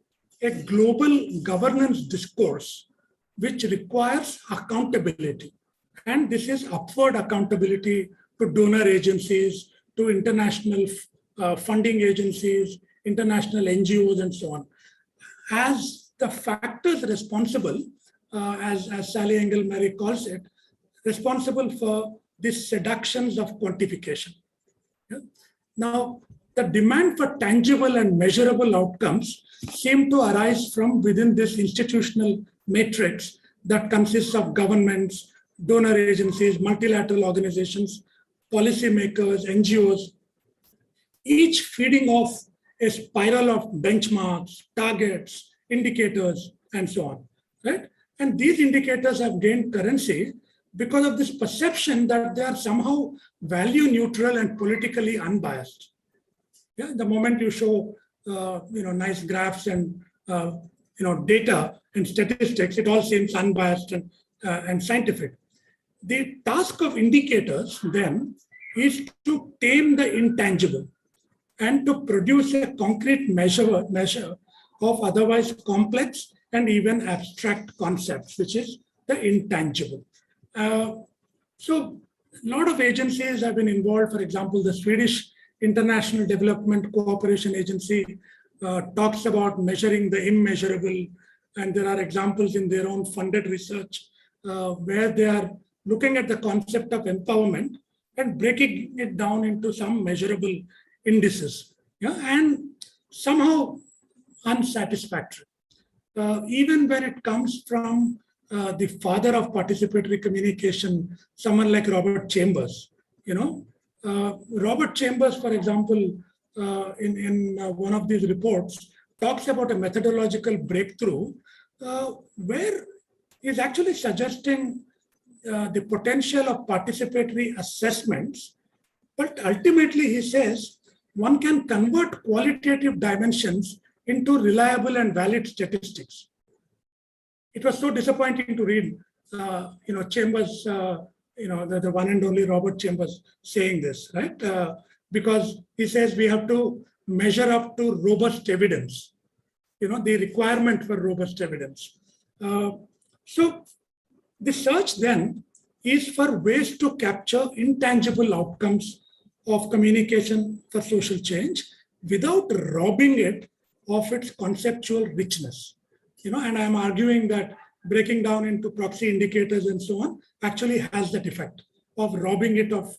a global governance discourse, which requires accountability. And this is upward accountability to donor agencies, to international funding agencies, international NGOs, and so on, as the factors responsible, as Sally Engel-Merry calls it, responsible for these seductions of quantification. Yeah? Now, the demand for tangible and measurable outcomes seem to arise from within this institutional matrix that consists of governments, donor agencies, multilateral organizations, policymakers, NGOs, each feeding off a spiral of benchmarks, targets, indicators, and so on, right? And these indicators have gained currency because of this perception that they are somehow value neutral and politically unbiased. Yeah, the moment you show, nice graphs and data and statistics, it all seems unbiased and scientific. The task of indicators then is to tame the intangible and to produce a concrete measure of otherwise complex and even abstract concepts, which is the intangible. So a lot of agencies have been involved. For example, the Swedish International Development Cooperation Agency talks about measuring the immeasurable, and there are examples in their own funded research where they are looking at the concept of empowerment and breaking it down into some measurable indices, and somehow unsatisfactory. Even when it comes from the father of participatory communication, someone like Robert Chambers. Robert Chambers, for example, in one of these reports, talks about a methodological breakthrough where he's actually suggesting the potential of participatory assessments, but ultimately he says one can convert qualitative dimensions into reliable and valid statistics. It was so disappointing to read, Chambers, the one and only Robert Chambers saying this, right? Because he says we have to measure up to robust evidence, the requirement for robust evidence. So The search then is for ways to capture intangible outcomes of communication for social change without robbing it of its conceptual richness. And I'm arguing that breaking down into proxy indicators and so on actually has that effect of robbing it of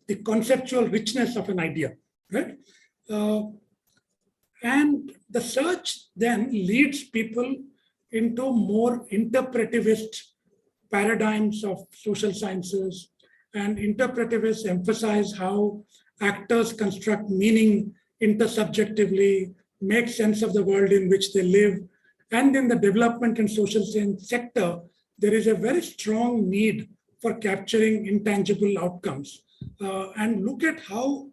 the conceptual richness of an idea, right? And the search then leads people into more interpretivist paradigms of social sciences, and interpretivists emphasize how actors construct meaning intersubjectively, make sense of the world in which they live. And in the development and social science sector, there is a very strong need for capturing intangible outcomes, and look at how,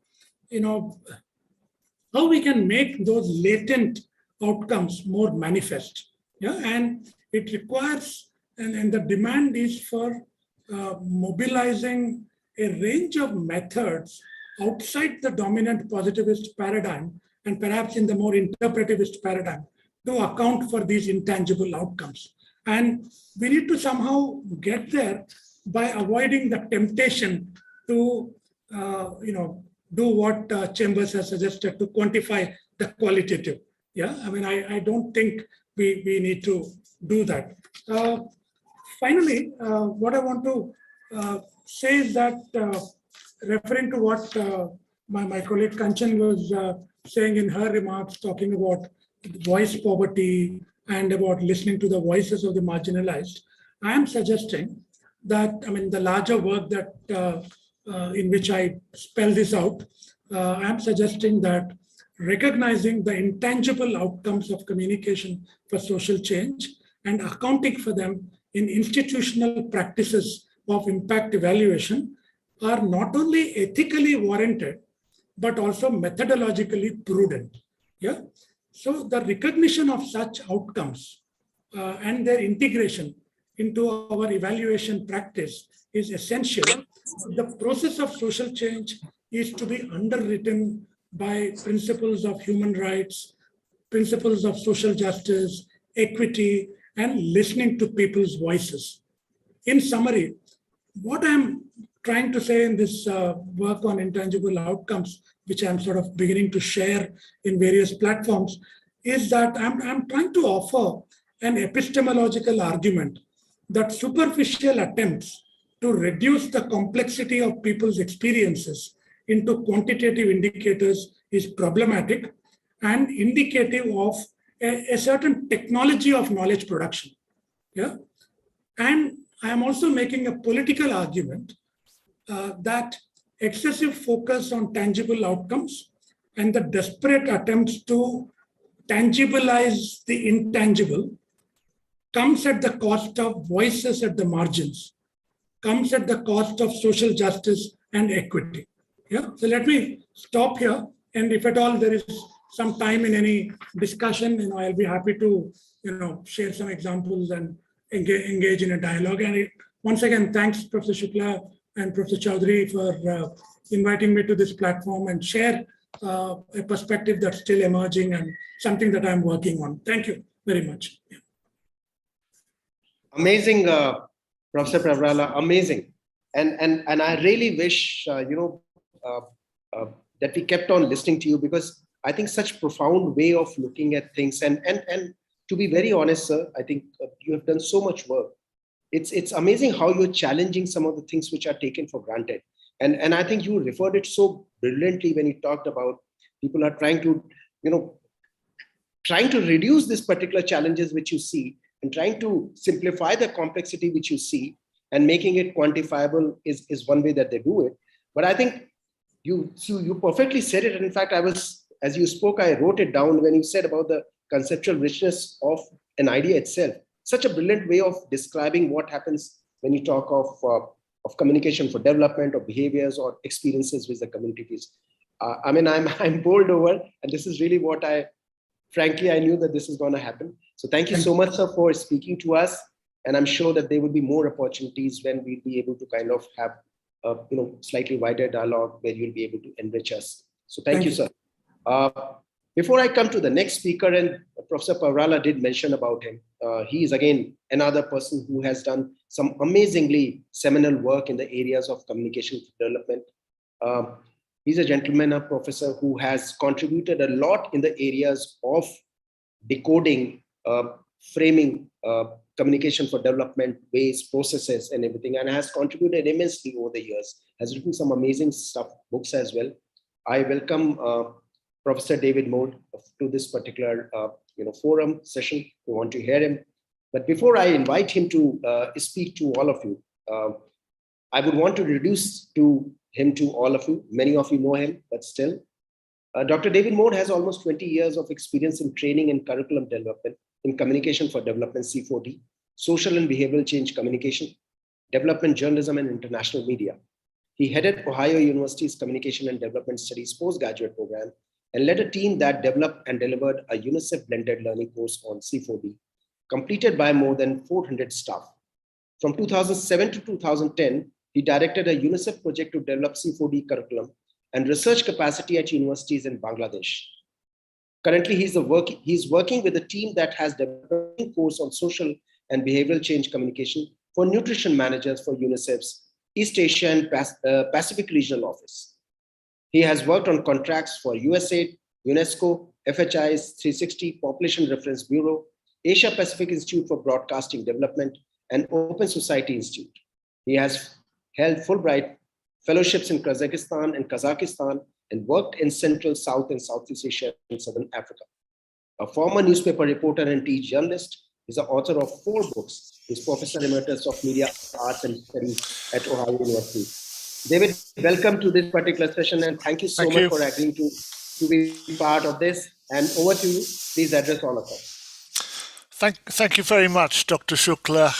how we can make those latent outcomes more manifest. Yeah, and it requires, and the demand is for mobilizing a range of methods outside the dominant positivist paradigm, and perhaps in the more interpretivist paradigm, to account for these intangible outcomes. And we need to somehow get there by avoiding the temptation to, do what Chambers has suggested, to quantify the qualitative. Yeah, I mean, I don't think we need to do that. Finally, what I want to say is that, referring to what my colleague Kanchan was saying in her remarks, talking about voice poverty and about listening to the voices of the marginalized, I am suggesting that, I mean, the larger work that in which I spell this out, I am suggesting that recognizing the intangible outcomes of communication for social change and accounting for them in institutional practices of impact evaluation are not only ethically warranted, but also methodologically prudent. Yeah. So the recognition of such outcomes and their integration into our evaluation practice is essential. The process of social change is to be underwritten by principles of human rights, principles of social justice, equity, and listening to people's voices. In summary, what I'm trying to say in this work on intangible outcomes, which I'm sort of beginning to share in various platforms, is that I'm trying to offer an epistemological argument that superficial attempts to reduce the complexity of people's experiences into quantitative indicators is problematic and indicative of a certain technology of knowledge production. Yeah, and I am also making a political argument that excessive focus on tangible outcomes and the desperate attempts to tangibilize the intangible comes at the cost of voices at the margins, comes at the cost of social justice and equity. Yeah, so let me stop here, and if at all there is some time in any discussion, I'll be happy to, share some examples and engage in a dialogue. And once again, thanks Professor Shukla and Professor Chaudhary for inviting me to this platform and share a perspective that's still emerging and something that I'm working on. Thank you very much. Yeah. Amazing, Professor Pravrala, amazing. And I really wish, that we kept on listening to you, because I think such profound way of looking at things. And to be very honest, sir, I think you have done so much work. It's amazing how you're challenging some of the things which are taken for granted. And I think you referred it so brilliantly when you talked about people are trying to reduce these particular challenges which you see, and trying to simplify the complexity which you see, and making it quantifiable is one way that they do it. But I think you perfectly said it. In fact, as you spoke, I wrote it down when you said about the conceptual richness of an idea itself. Such a brilliant way of describing what happens when you talk of communication for development, of behaviors or experiences with the communities. I'm bowled over, and this is really what I knew that this is going to happen. So thank you so much, sir, for speaking to us. And I'm sure that there will be more opportunities when we'll be able to kind of have slightly wider dialogue where you'll be able to enrich us. So thank you, sir. Before I come to the next speaker, and Professor Pavarala did mention about him, he is again another person who has done some amazingly seminal work in the areas of communication development. He's a gentleman, a professor who has contributed a lot in the areas of decoding, framing communication for development, ways, processes, and everything, and has contributed immensely over the years, has written some amazing stuff, books as well. I welcome Professor David Moore to this particular forum session. We want to hear him. But before I invite him to speak to all of you, I would want to introduce him to all of you. Many of you know him, but still. Dr. David Moore has almost 20 years of experience in training and curriculum development in communication for development, C4D, social and behavioral change communication, development journalism, and international media. He headed Ohio University's Communication and Development Studies postgraduate program and led a team that developed and delivered a UNICEF blended learning course on C4D, completed by more than 400 staff. From 2007 to 2010, he directed a UNICEF project to develop C4D curriculum and research capacity at universities in Bangladesh. Currently, he's working with a team that has developed a course on social and behavioral change communication for nutrition managers for UNICEF's East Asia and Pacific Regional Office. He has worked on contracts for USAID, UNESCO, FHI's 360 Population Reference Bureau, Asia Pacific Institute for Broadcasting Development, and Open Society Institute. He has held Fulbright fellowships in Kazakhstan and worked in Central, South, and Southeast Asia and Southern Africa. A former newspaper reporter and TV journalist, is the author of 4 books. He's Professor Emeritus of Media Arts and Studies at Ohio University. David, welcome to this particular session, and thank you so much for agreeing to be part of this. And over to you. Please address all of us. Thank you very much, Dr. Shukla.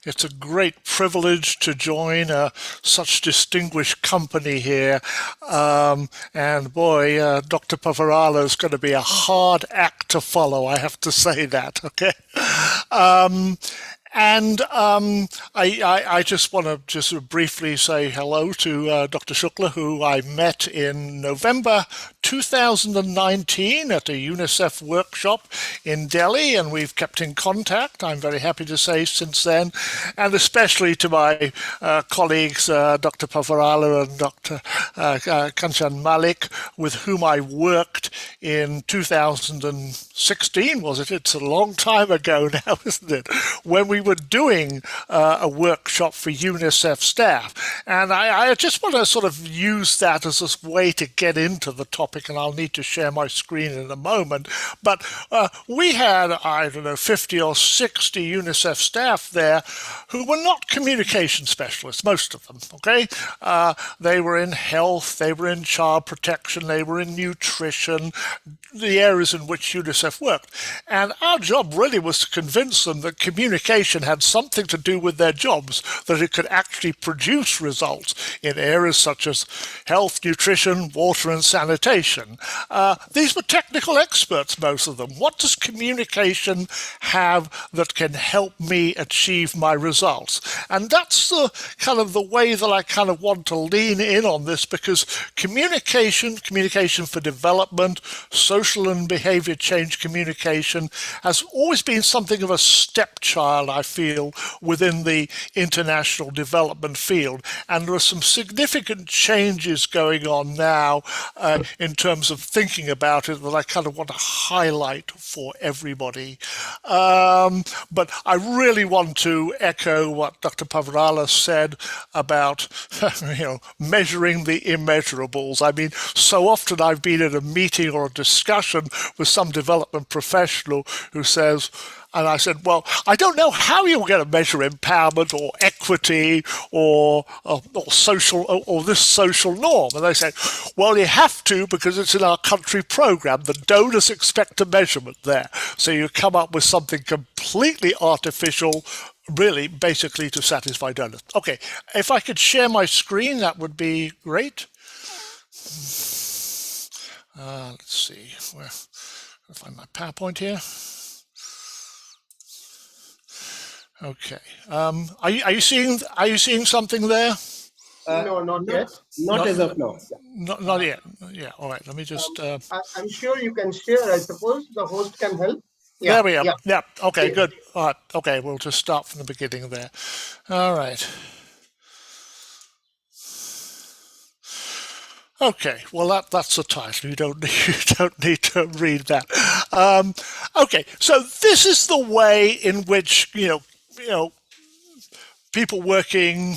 It's a great privilege to join such distinguished company here. And boy, Dr. Pavarala is going to be a hard act to follow, I have to say that, okay? I just want to briefly say hello to Dr. Shukla, who I met in November 2019 at a UNICEF workshop in Delhi, and we've kept in contact, I'm very happy to say, since then, and especially to my colleagues, Dr. Pavarala and Dr. Kanchan Malik, with whom I worked in 2016, was it? It's a long time ago now, isn't it? When we were doing a workshop for UNICEF staff. And I just want to sort of use that as a way to get into the topic, and I'll need to share my screen in a moment. But we had, I don't know, 50 or 60 UNICEF staff there who were not communication specialists, most of them, okay? They were in health, they were in child protection, they were in nutrition, the areas in which UNICEF worked. And our job really was to convince them that communication had something to do with their jobs, that it could actually produce results in areas such as health, nutrition, water, and sanitation. These were technical experts, most of them. What does communication have that can help me achieve my results? And that's the kind of the way that I kind of want to lean in on this, because communication for development, social and behavior change communication has always been something of a stepchild, I feel, within the international development field. And there are some significant changes going on now in terms of thinking about it that I kind of want to highlight for everybody. But I really want to echo what Dr. Pavarala said about measuring the immeasurables. I mean, so often I've been in a meeting or a discussion with some development professional who says, and I said, well, I don't know how you're going to measure empowerment or equity or social or this social norm. And they said, well, you have to, because it's in our country program. The donors expect a measurement there. So you come up with something completely artificial, really basically to satisfy donors. Okay, if I could share my screen, that would be great. Let's see, I'll find my PowerPoint here. Okay. Are you seeing something there? No, not yet. Not as of now. Not yet. Yeah. All right. Let me just. I'm sure you can share. I suppose the host can help. Yeah, There we are. yeah. Yeah. Okay. Yeah. Good. All right. Okay. We'll just start from the beginning there. All right. Okay, well that's the title. You don't need to read that. Okay, so this is the way in which people working,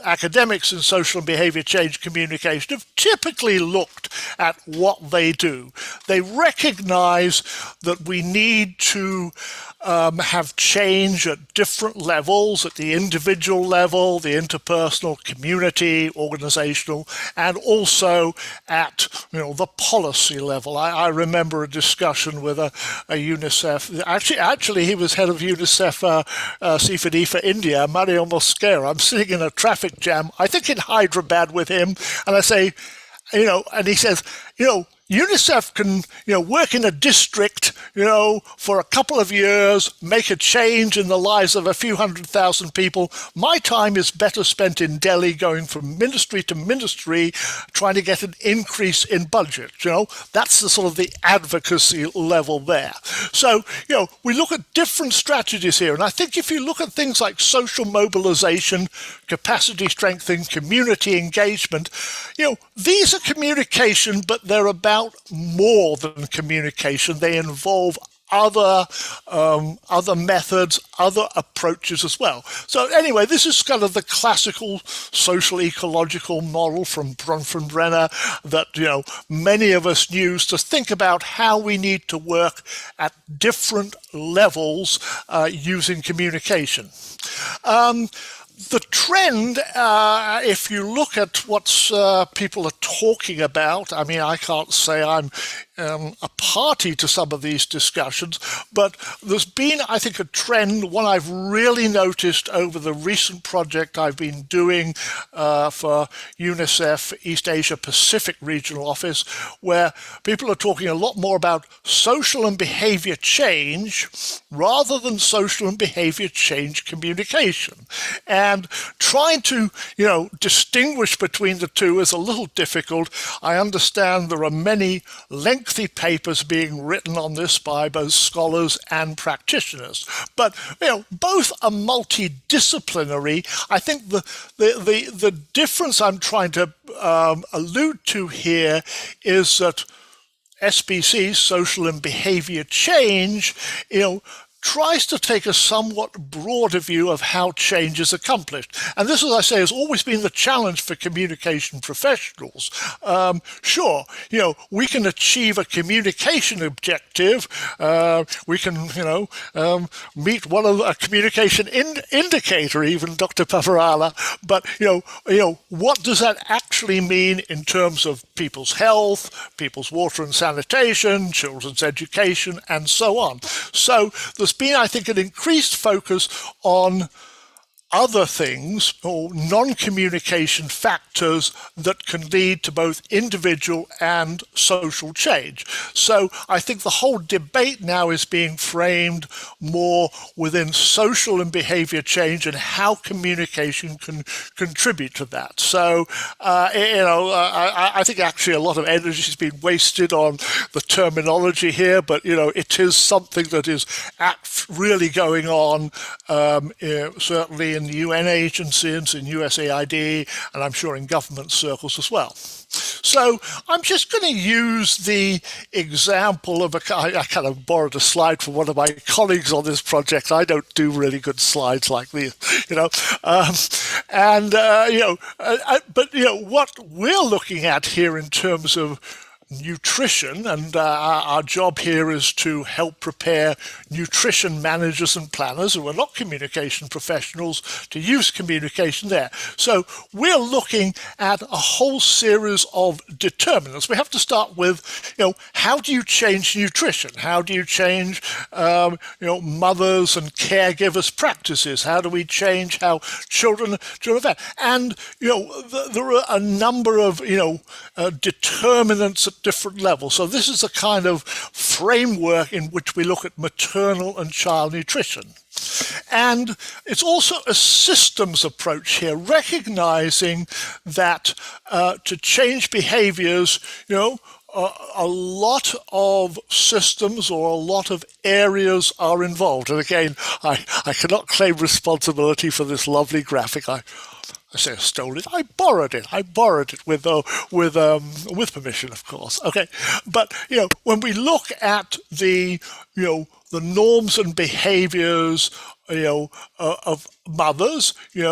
academics in social and behavior change communication have typically looked at what they do. They recognize that we need to have change at different levels, at the individual level, the interpersonal, community, organizational, and also at the policy level. I remember a discussion with a UNICEF. Actually, he was head of UNICEF C4D for India, Mario Mosquera. I'm sitting in a traffic jam, I think in Hyderabad with him, and I say, and he says, UNICEF can, work in a district, for a couple of years, make a change in the lives of a few 100,000 people. My time is better spent in Delhi, going from ministry to ministry, trying to get an increase in budget. That's the sort of the advocacy level there. So, we look at different strategies here. And I think if you look at things like social mobilization, capacity strengthening, community engagement, these are communication, but they're about more than communication. They involve other methods, other approaches as well. So anyway, this is kind of the classical social ecological model from Brenner that many of us use to think about how we need to work at different levels using communication. The trend, if you look at what people are talking about, I mean, I can't say I'm a party to some of these discussions, but there's been, I think, a trend, one I've really noticed over the recent project I've been doing for UNICEF East Asia Pacific Regional Office, where people are talking a lot more about social and behavior change rather than social and behavior change communication. And trying to, distinguish between the two is a little difficult. I understand there are many lengthy papers being written on this by both scholars and practitioners, but both are multidisciplinary. I think the difference I'm trying to allude to here is that SBC, social and behavior change, tries to take a somewhat broader view of how change is accomplished. And this, as I say, has always been the challenge for communication professionals. Sure, we can achieve a communication objective. We can, meet one of a communication indicator, even Dr. Pavarala. But, what does that actually mean in terms of people's health, people's water and sanitation, children's education, and so on? So there's been, I think, an increased focus on other things or non-communication factors that can lead to both individual and social change. So I think the whole debate now is being framed more within social and behavior change and how communication can contribute to that. So, I think actually a lot of energy has been wasted on the terminology here, but, it is something that is really going on, certainly in the UN agencies, in USAID, and I'm sure in government circles as well. So I'm just going to use the example of I kind of borrowed a slide from one of my colleagues on this project. I don't do really good slides like these, but what we're looking at here in terms of nutrition, and our job here is to help prepare nutrition managers and planners who are not communication professionals to use communication there. So we're looking at a whole series of determinants. We have to start with, how do you change nutrition? How do you change, mothers and caregivers' practices? How do we change how children do that? And, there are a number of, determinants at different levels. So this is a kind of framework in which we look at maternal and child nutrition. And it's also a systems approach here, recognizing that to change behaviors, a lot of systems or a lot of areas are involved. And again, I cannot claim responsibility for this lovely graphic. I say I stole it. I borrowed it. I borrowed it with permission, of course. Okay, but when we look at the the norms and behaviors of mothers, we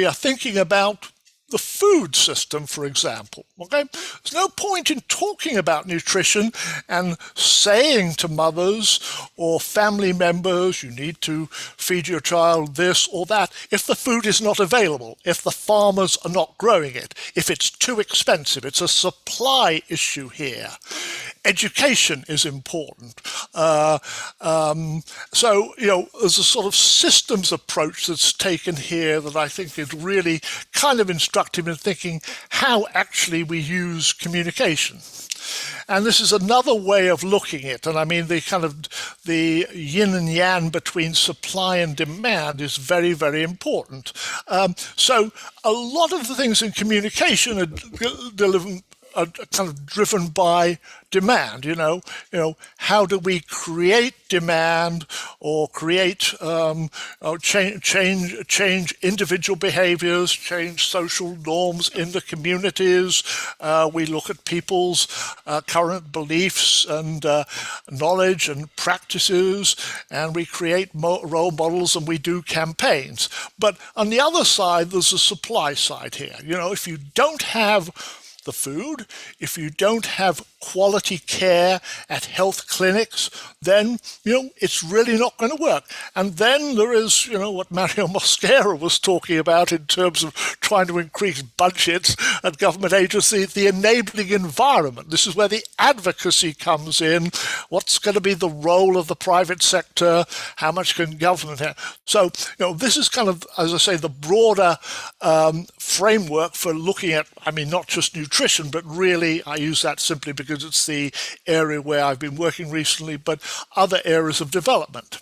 are thinking about the food system, for example. Okay, there's no point in talking about nutrition and saying to mothers or family members, you need to feed your child this or that, if the food is not available, if the farmers are not growing it, if it's too expensive. It's a supply issue here. Education is important. So, there's a sort of systems approach that's taken here that I think is really kind of instructive in thinking how actually we use communication. And this is another way of looking at it. And I mean, the yin and yang between supply and demand is very, very important. So a lot of the things in communication are kind of driven by demand. How do we create demand or create or change individual behaviors, change social norms in the communities? We look at people's current beliefs and knowledge and practices, and we create role models and we do campaigns. But on the other side, there's a supply side here. If you don't have the food, if you don't have quality care at health clinics, then it's really not going to work. And then there is what Mario Mosquera was talking about in terms of trying to increase budgets at government agencies, the enabling environment. This is where the advocacy comes in. What's going to be the role of the private sector? How much can government have? So this is kind of, as I say, the broader framework for looking at, not just nutrition, but really I use that simply because it's the area where I've been working recently, but other areas of development.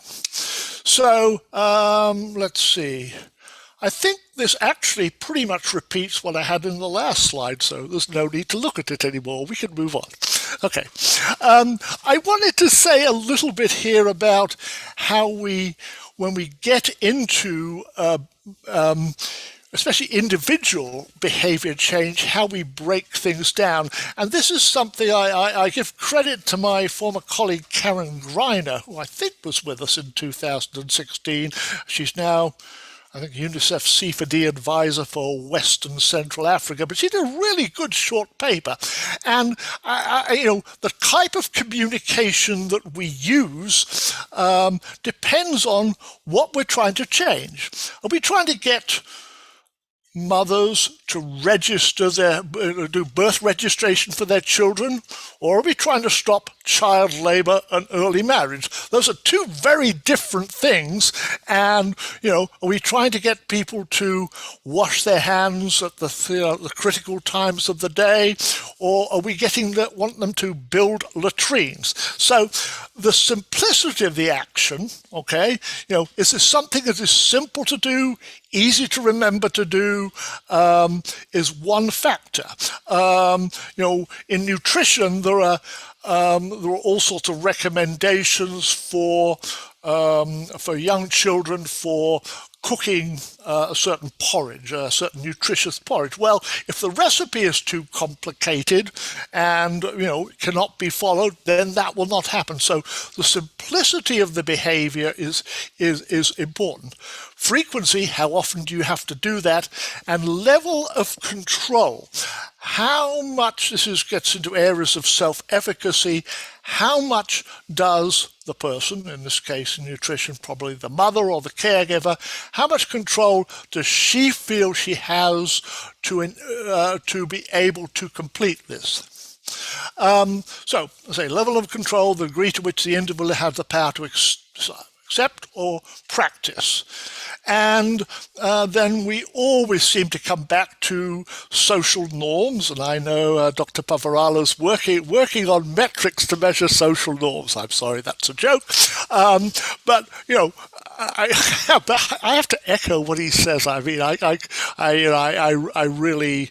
So let's see. I think this actually pretty much repeats what I had in the last slide, so there's no need to look at it anymore. We can move on. Okay. I wanted to say a little bit here about how when we get into especially individual behavior change, how we break things down. And this is something I give credit to my former colleague, Karen Greiner, who I think was with us in 2016. She's now, I think, UNICEF C4D advisor for Western Central Africa, but she did a really good short paper. And, the type of communication that we use depends on what we're trying to change. Are we trying to get mothers to register do birth registration for their children, or are we trying to stop child labor and early marriage? Those are two very different things. And are we trying to get people to wash their hands at the critical times of the day, or are we want them to build latrines? So the simplicity of the action, okay, is this something that is simple to do, easy to remember to do, is one factor. In nutrition, there are all sorts of recommendations for young children for cooking a certain porridge, a certain nutritious porridge. Well, if the recipe is too complicated and cannot be followed, then that will not happen. So the simplicity of the behavior is important. Frequency, how often do you have to do that? And level of control. How much, gets into areas of self-efficacy, how much does the person, in this case in nutrition, probably the mother or the caregiver, how much control does she feel she has to be able to complete this? So, I say level of control, the degree to which the individual has the power to accept or practice. And then we always seem to come back to social norms. And I know Dr. Pavarala's working on metrics to measure social norms. I'm sorry, that's a joke. But, you know, I have to echo what he says. I mean, I really,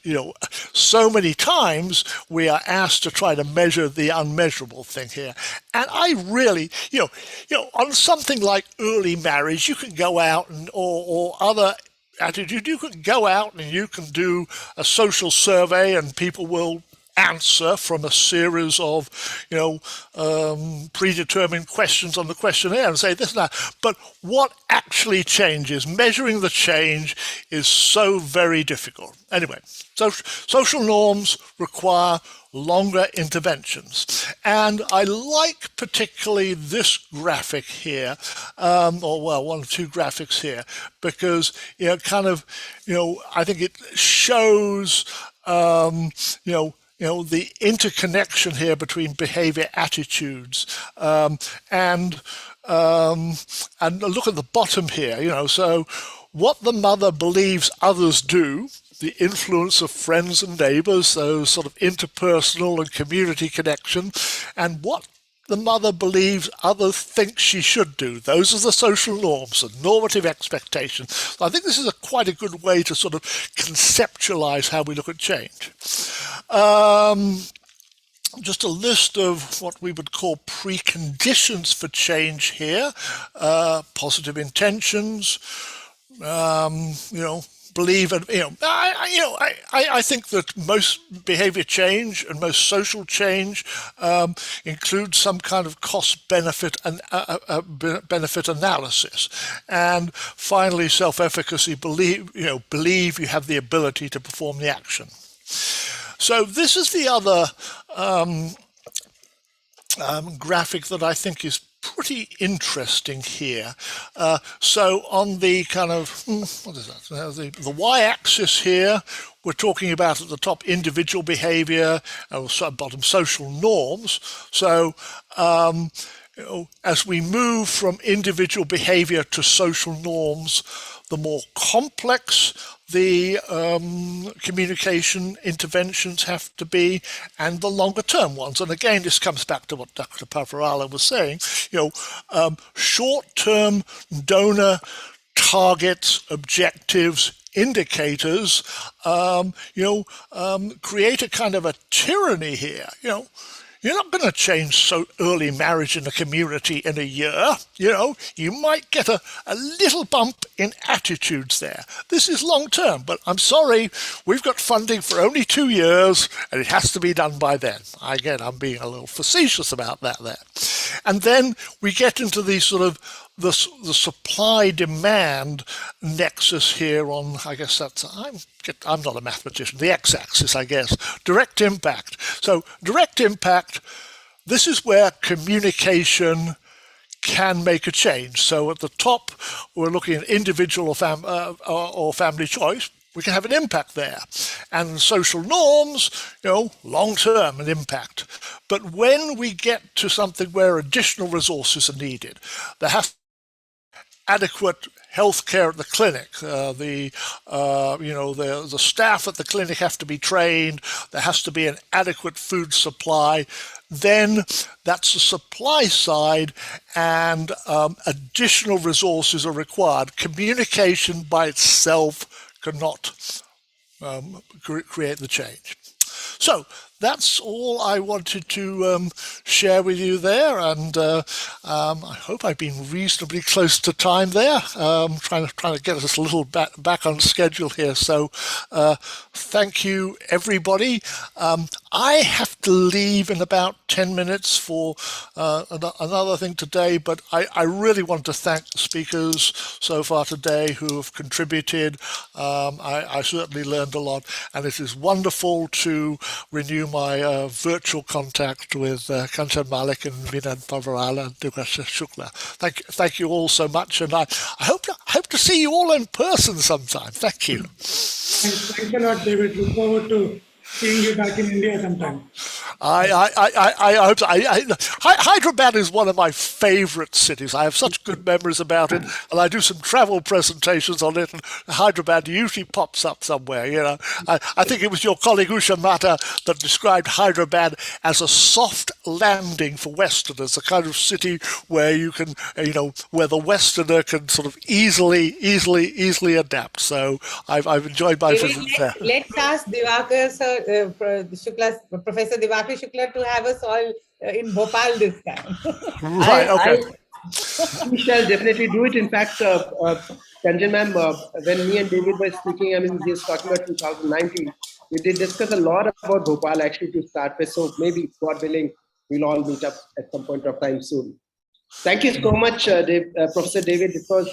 you know, so many times we are asked to try to measure the unmeasurable thing here. And I really, you know, on something like early marriage, you can go out and, or other attitude, you can go out and you can do a social survey and people will answer from a series of, you know, predetermined questions on the questionnaire and say this and that. But what actually changes, measuring the change, is so very difficult. Anyway, so social norms require longer interventions. And I like particularly this graphic here, or well, one or two graphics here, because, you know, kind of, you know, I think it shows, you know, the interconnection here between behavior attitudes, and look at the bottom here, you know, so what the mother believes others do, the influence of friends and neighbors, those sort of interpersonal and community connection, and what the mother believes others think she should do. Those are the social norms and normative expectations. So I think this is quite a good way to sort of conceptualize how we look at change. Just a list of what we would call preconditions for change here. Positive intentions, you know, believe, and I think that most behavior change and most social change includes some kind of cost-benefit and benefit analysis. And finally, self-efficacy, believe you have the ability to perform the action. So this is the other graphic that I think is pretty interesting here. So on the kind of, what is that? The y-axis here, we're talking about at the top individual behavior, and bottom social norms. So you know, as we move from individual behavior to social norms, the more complex the communication interventions have to be, and the longer term ones. And again, this comes back to what Dr. Pavarala was saying, you know, short-term donor targets, objectives, indicators, you know, create a kind of a tyranny here, you know. You're not going to change so early marriage in a community in a year. You know, you might get a little bump in attitudes there. This is long term, but I'm sorry, we've got funding for only 2 years and it has to be done by then. Again, I'm being a little facetious about that there. And then we get into these sort of the supply-demand nexus here on, I guess that's, I'm not a mathematician, the x-axis, I guess, direct impact. So direct impact, this is where communication can make a change. So at the top, we're looking at individual or family choice. We can have an impact there. And social norms, you know, long-term an impact. But when we get to something where additional resources are needed, there has to be adequate healthcare at the clinic. You know, the staff at the clinic have to be trained. There has to be an adequate food supply. Then that's the supply side, and additional resources are required. Communication by itself cannot create the change. So that's all I wanted to share with you there, and I hope I've been reasonably close to time there. Trying to get us a little back on schedule here. So thank you, everybody. I have to leave in about 10 minutes for another thing today, but I really want to thank the speakers so far today who have contributed. I certainly learned a lot, and it is wonderful to renew my virtual contact with Kanchan Malik and Vinod Pavarala and Dukasha Shukla. Thank you all so much, and I hope to see you all in person sometime. Thank you. Thanks a lot, David. Look forward to seeing you back in India sometime. I hope so. Hyderabad is one of my favorite cities. I have such good memories about it, and I do some travel presentations on it, and Hyderabad usually pops up somewhere. I think it was your colleague Usha Mata that described Hyderabad as a soft landing for Westerners, a kind of city where you can, where the Westerner can sort of easily adapt. So I've enjoyed my visit there. Let's ask Divakar sir, Professor Divakar Shukla to have us all in Bhopal this time. Right, okay. We shall definitely do it. In fact, Kanjan ma'am, when me and David were speaking, I mean, he was talking about 2019, we did discuss a lot about Bhopal actually to start with. So maybe, God willing, we'll all meet up at some point of time soon. Thank you so much, Professor David. It was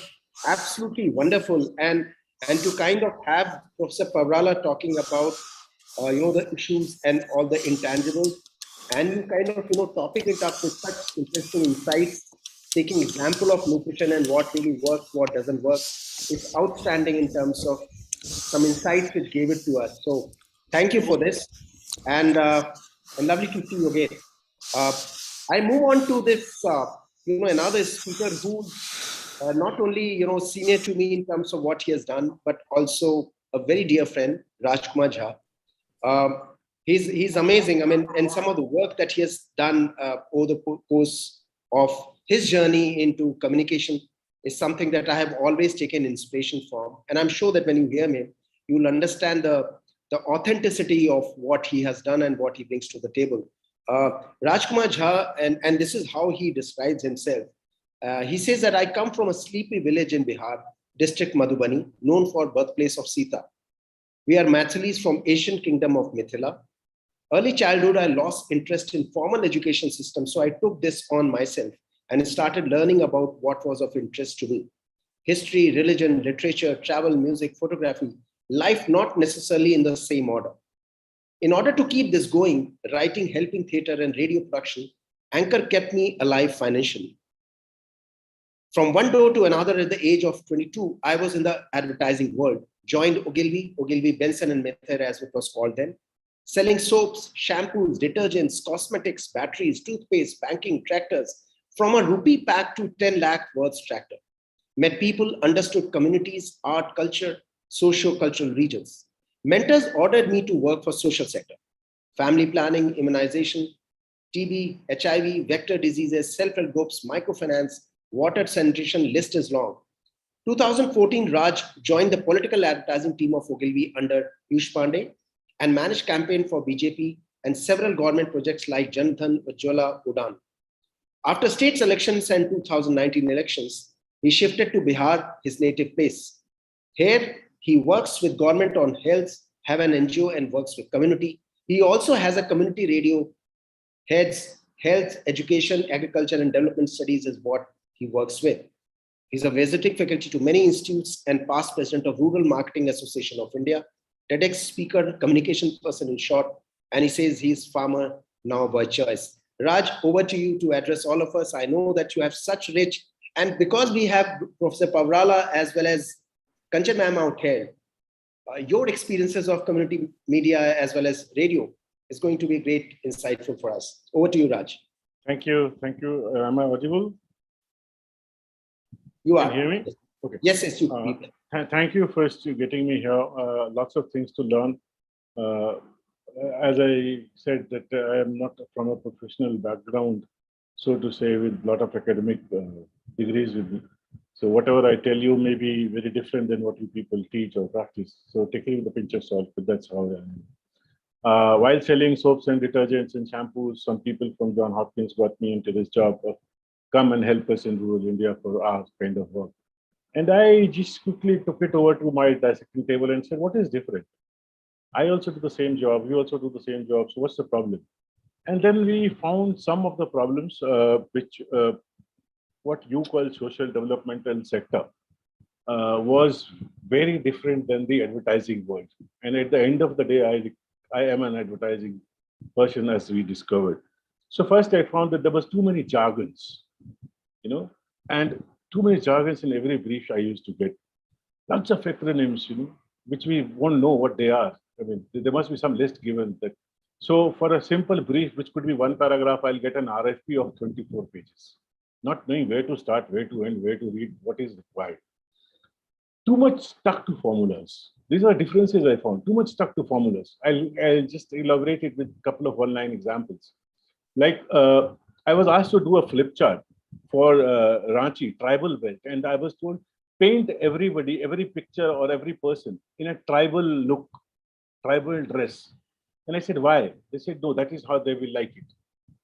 absolutely wonderful. And to kind of have Professor Pavrala talking about, the issues and all the intangibles, and you kind of, topping it up with such interesting insights, taking example of nutrition and what really works, what doesn't work. It's outstanding in terms of some insights which gave it to us. So thank you for this, and lovely to see you again. I move on to this, another speaker who not only, senior to me in terms of what he has done, but also a very dear friend, Rajkumar Jha. He's amazing. I mean, and some of the work that he has done over the course of his journey into communication is something that I have always taken inspiration from. And I'm sure that when you hear him, you will understand the authenticity of what he has done and what he brings to the table. Rajkumar Jha, and this is how he describes himself. He says that I come from a sleepy village in Bihar, district Madhubani, known for birthplace of Sita. We are Mathilis from Asian kingdom of Mithila. Early childhood, I lost interest in formal education system, so I took this on myself and started learning about what was of interest to me. History, religion, literature, travel, music, photography, life not necessarily in the same order. In order to keep this going, writing, helping theater and radio production, Anchor kept me alive financially. From one door to another at the age of 22, I was in the advertising world, joined Ogilvy, Benson and Mather as it was called then, selling soaps, shampoos, detergents, cosmetics, batteries, toothpaste, banking, tractors, from a rupee pack to 10 lakh worth tractor. Met people, understood communities, art, culture, socio-cultural regions. Mentors ordered me to work for social sector, family planning, immunization, TB, HIV, vector diseases, self-help groups, microfinance, water sanitation, list is long. 2014, Raj joined the political advertising team of Ogilvy under Piyush Pandey and managed campaign for BJP and several government projects like Jan Dhan, Ujjwala, Udan. After states elections and 2019 elections, he shifted to Bihar, his native place. Here, he works with government on health, have an NGO and works with community. He also has a community radio, heads health, education, agriculture and development studies is what he works with. He's a visiting faculty to many institutes and past president of Rural Marketing Association of India, TEDx speaker, communication person in short, and he says he's farmer now by choice. Raj, over to you to address all of us. I know that you have such rich, and because we have Professor Pavrala as well as Kanchan ma'am out here, your experiences of community media as well as radio is going to be great, insightful for us. Over to you, Raj. Thank you. Thank you. Am I audible? You are. Can you hear me? Okay. Yes, yes, you. Thank you first for getting me here. Lots of things to learn. As I said, that I am not from a professional background, so to say, with a lot of academic degrees with me. So whatever I tell you may be very different than what you people teach or practice. So take it with a pinch of salt, but that's how I am. While selling soaps and detergents and shampoos, some people from John Hopkins got me into this job of come and help us in rural India for our kind of work. And I just quickly took it over to my dissecting table and said, what is different? I also do the same job. You also do the same job. So what's the problem? And then we found some of the problems which what you call social developmental sector was very different than the advertising world. And at the end of the day, I am an advertising person, as we discovered. So first I found that there was too many jargons, and too many jargons in every brief I used to get. Lots of acronyms, which we won't know what they are. I mean, there must be some list given that So for a simple brief, which could be one paragraph, I'll get an RFP of 24 pages, not knowing where to start, where to end, where to read, what is required. Too much stuck to formulas. These are differences I found. Too much stuck to formulas. I'll just elaborate it with a couple of one-line examples. Like I was asked to do a flip chart for Ranchi, tribal belt, and I was told, paint everybody, every picture or every person in a tribal look, tribal dress. And I said, why? They said, no, that is how they will like it.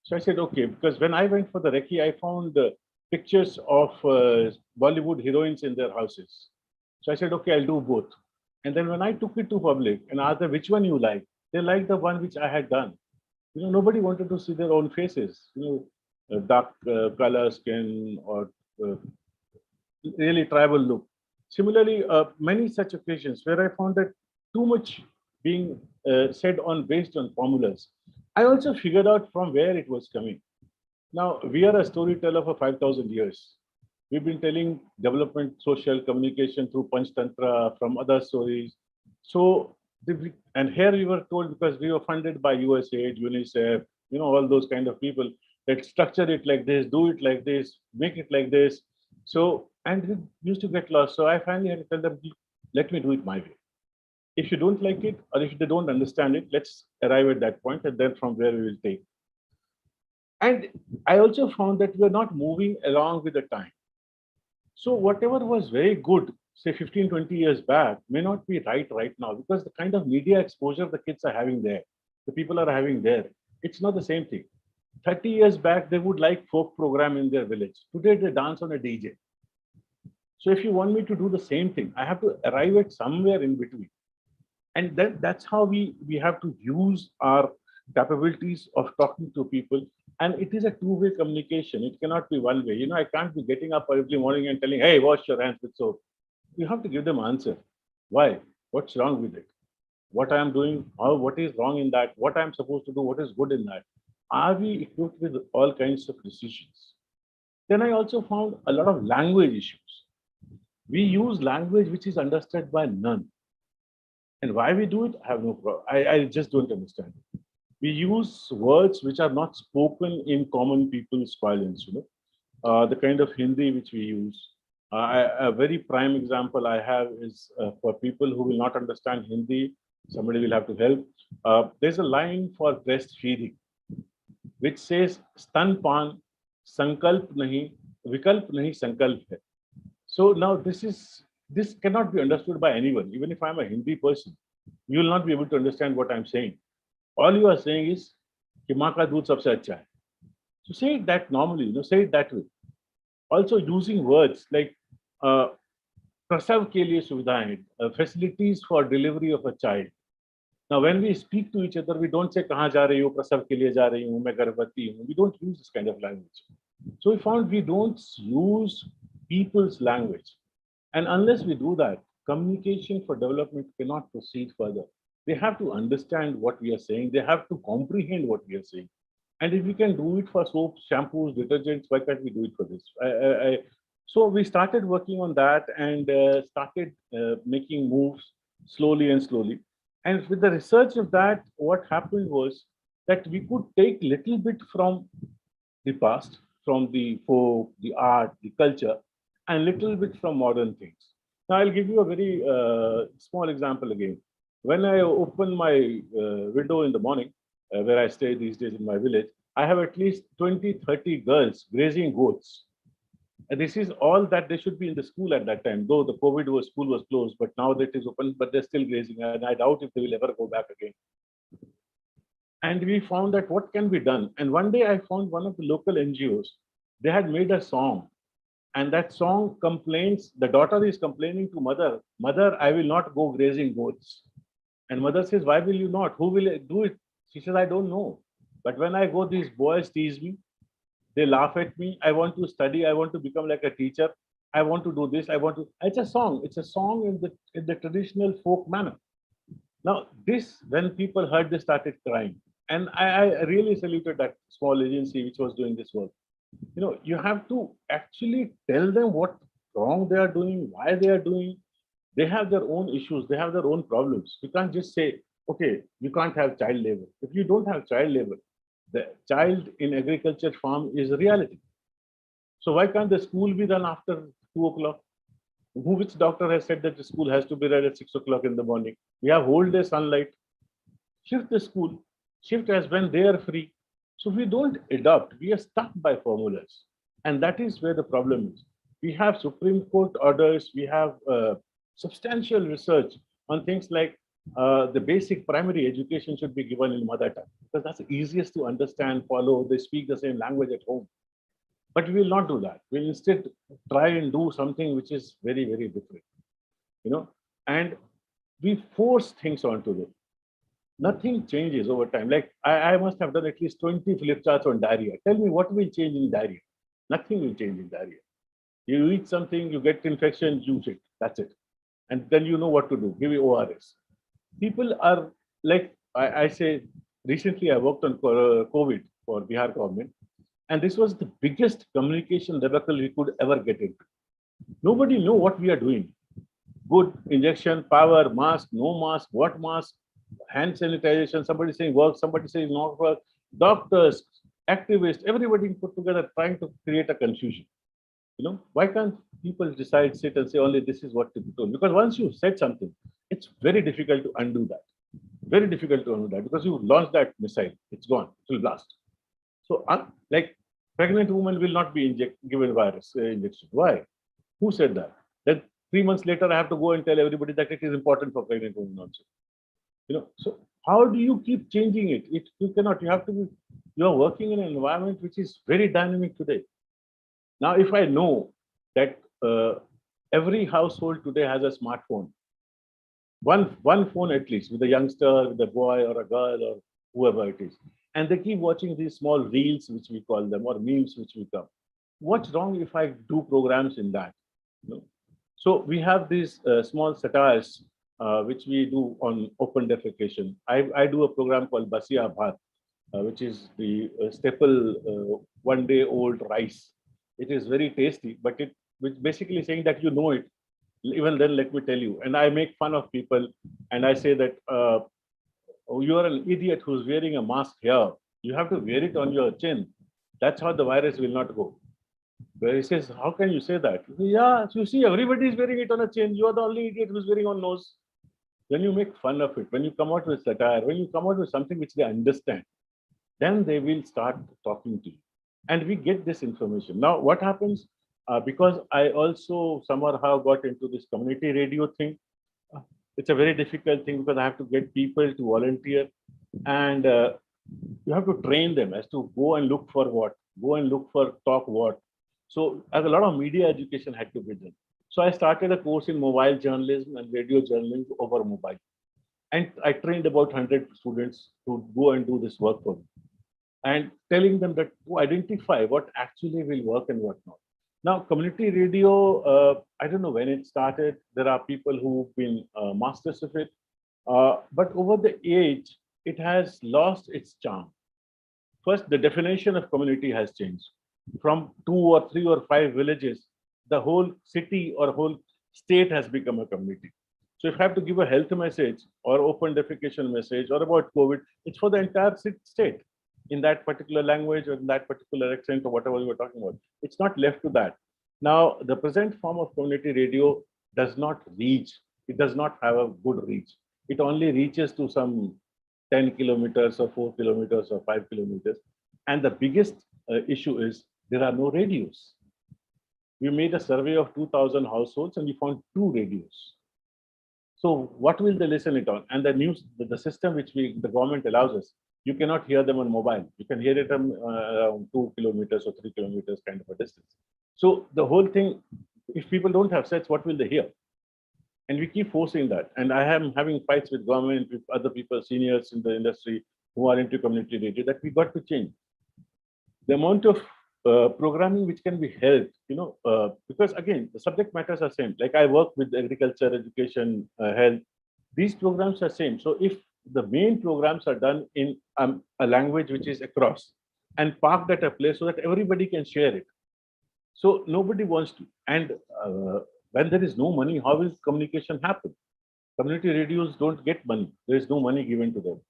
So I said, okay, because when I went for the recce, I found pictures of Bollywood heroines in their houses. So I said, okay, I'll do both. And then when I took it to public and asked them which one you like, they liked the one which I had done. You know, nobody wanted to see their own faces, you know, dark color, skin, or really tribal look. Similarly, many such occasions where I found that too much being said on based on formulas. I also figured out from where it was coming. Now, we are a storyteller for 5,000 years. We've been telling development, social communication through Panch Tantra, from other stories. So, and here we were told, because we were funded by USAID, UNICEF, you know, all those kind of people, that structure it like this, do it like this, make it like this. So, and we used to get lost. So I finally had to tell them, let me do it my way. If you don't like it, or if they don't understand it, let's arrive at that point, and then from there we will take. And I also found that we're not moving along with the time. So whatever was very good, say 15, 20 years back, may not be right now, because the kind of media exposure the kids are having there, the people are having there, it's not the same thing. 30 years back, they would like folk program in their village. Today, they dance on a DJ. So if you want me to do the same thing, I have to arrive at somewhere in between. And then that's how we have to use our capabilities of talking to people. And it is a two-way communication. It cannot be one way. You know, I can't be getting up every morning and telling, hey, wash your hands with soap. You have to give them an answer. Why? What's wrong with it? What I am doing, what is wrong in that? What I'm supposed to do? What is good in that? Are we equipped with all kinds of decisions? Then I also found a lot of language issues. We use language which is understood by none. And why we do it, I have no problem. I just don't understand. We use words which are not spoken in common people's parlance, you know, the kind of Hindi which we use. A very prime example I have is for people who will not understand Hindi, somebody will have to help. There's a line for breastfeeding, which says, Stanpan, Sankalp nahi, Vikalp nahi, Sankalp hai. So now this cannot be understood by anyone. Even if I'm a Hindi person, you will not be able to understand what I'm saying. All you are saying is, कि माँ का दूध सबसे अच्छा है. So say it that normally, you know, say it that way. Also using words like prasav ke liye suvidhaएं, facilities for delivery of a child. Now, when we speak to each other, we don't say kahan ja rahi ho, prasav ke liye ja rahi hu, main garbhavati hu. We don't use this kind of language. So we found we don't use people's language. And unless we do that, communication for development cannot proceed further. They have to understand what we are saying. They have to comprehend what we are saying. And if we can do it for soaps, shampoos, detergents, why can't we do it for this? So we started working on that and started making moves slowly and slowly. And with the research of that, what happened was that we could take little bit from the past, from the folk, the art, the culture, and little bit from modern things. Now, I'll give you a very small example again. When I open my window in the morning, where I stay these days in my village, I have at least 20, 30 girls grazing goats. And this is all that they should be in the school at that time, though the COVID school was closed, but now that is open, but they're still grazing. And I doubt if they will ever go back again. And we found that what can be done. And one day I found one of the local NGOs, they had made a song. And that song complains, the daughter is complaining to mother, mother, I will not go grazing goats. And mother says, why will you not? Who will do it? She says, I don't know. But when I go, these boys tease me. They laugh at me. I want to study. I want to become like a teacher. I want to do this. I want to. It's a song. It's a song in the traditional folk manner. Now, this, when people heard, they started crying. And I really saluted that small agency which was doing this work. You know, you have to actually tell them what wrong they are doing, why they are doing. They have their own issues. They have their own problems. You can't just say, okay, you can't have child labor. If you don't have child labor, the child in agriculture farm is a reality. So why can't the school be done after 2 o'clock? Which doctor has said that the school has to be read at 6 o'clock in the morning? We have whole day sunlight. Shift the school. Shift as when they are free. So we don't adopt. We are stuck by formulas. And that is where the problem is. We have Supreme Court orders. We have substantial research on things like the basic primary education should be given in mother tongue, because that's the easiest to understand, follow. They speak the same language at home. But we will not do that. We'll instead try and do something which is very, very different, and we force things onto them. Nothing changes over time. Like I must have done at least 20 flip charts on diarrhea. Tell me what will change in diarrhea? Nothing will change in diarrhea. You eat something, you get infection, use it. That's it. And then you know what to do. Give you ORS. People are like, I say, recently I worked on COVID for Bihar government. And this was the biggest communication debacle we could ever get into. Nobody knew what we are doing. Good injection, power, mask, no mask, what mask, hand sanitization, somebody saying work, somebody saying not work, doctors, activists, everybody put together trying to create a confusion. Why can't people decide, sit and say only this is what to be told? Because once you've said something, it's very difficult to undo that. Very difficult to undo that because you launched that missile, it's gone, it will blast. So, like pregnant women will not be given virus injection. Why? Who said that? Then 3 months later, I have to go and tell everybody that it is important for pregnant women also. So how do you keep changing it? You cannot. You have to be. You are working in an environment which is very dynamic today. Now, if I know that every household today has a smartphone, one phone at least, with a youngster, with a boy or a girl or whoever it is, and they keep watching these small reels, which we call them, or memes, which we come. What's wrong if I do programs in that? So we have these small satires, which we do on open defecation. I do a program called Basiya Bhat, which is the staple one-day-old rice. It is very tasty, but which basically saying that you know it. Even then, let me tell you. And I make fun of people, and I say that you are an idiot who's wearing a mask here. You have to wear it on your chin. That's how the virus will not go. Where he says, how can you say that? Yeah, you see, everybody is wearing it on a chin. You are the only idiot who's wearing on nose. When you make fun of it, when you come out with satire, when you come out with something which they understand, then they will start talking to you. And we get this information. Now, what happens? Because I also somehow got into this community radio thing, it's a very difficult thing because I have to get people to volunteer, and you have to train them as to go and look for what, go and look for talk what. So as a lot of media education had to be done. So I started a course in mobile journalism and radio journalism over mobile. And I trained about 100 students to go and do this work for me. And telling them that to identify what actually will work and what not. Now, community radio, I don't know when it started. There are people who've been masters of it. But over the age, it has lost its charm. First, the definition of community has changed. From 2 or 3 or 5 villages, the whole city or whole state has become a community. So if I have to give a health message or open defecation message or about COVID, it's for the entire state in that particular language or in that particular accent or whatever we were talking about. It's not left to that. Now, the present form of community radio does not reach. It does not have a good reach. It only reaches to some 10 kilometers or 4 kilometers or 5 kilometers. And the biggest issue is there are no radios. We made a survey of 2,000 households and we found 2 radios. So what will they listen it on? And the system which the government allows us, you cannot hear them on mobile. You can hear it around 2 kilometers or 3 kilometers kind of a distance. So the whole thing, if people don't have sets, what will they hear? And we keep forcing that. And I am having fights with government, with other people, seniors in the industry who are into community radio, that we got to change. The amount of programming which can be held, because again, the subject matters are same. Like I work with agriculture, education, health. These programs are same. So if the main programs are done in a language which is across and parked at a place so that everybody can share it. So nobody wants to. And when there is no money, how will communication happen? Community radios don't get money. There is no money given to them.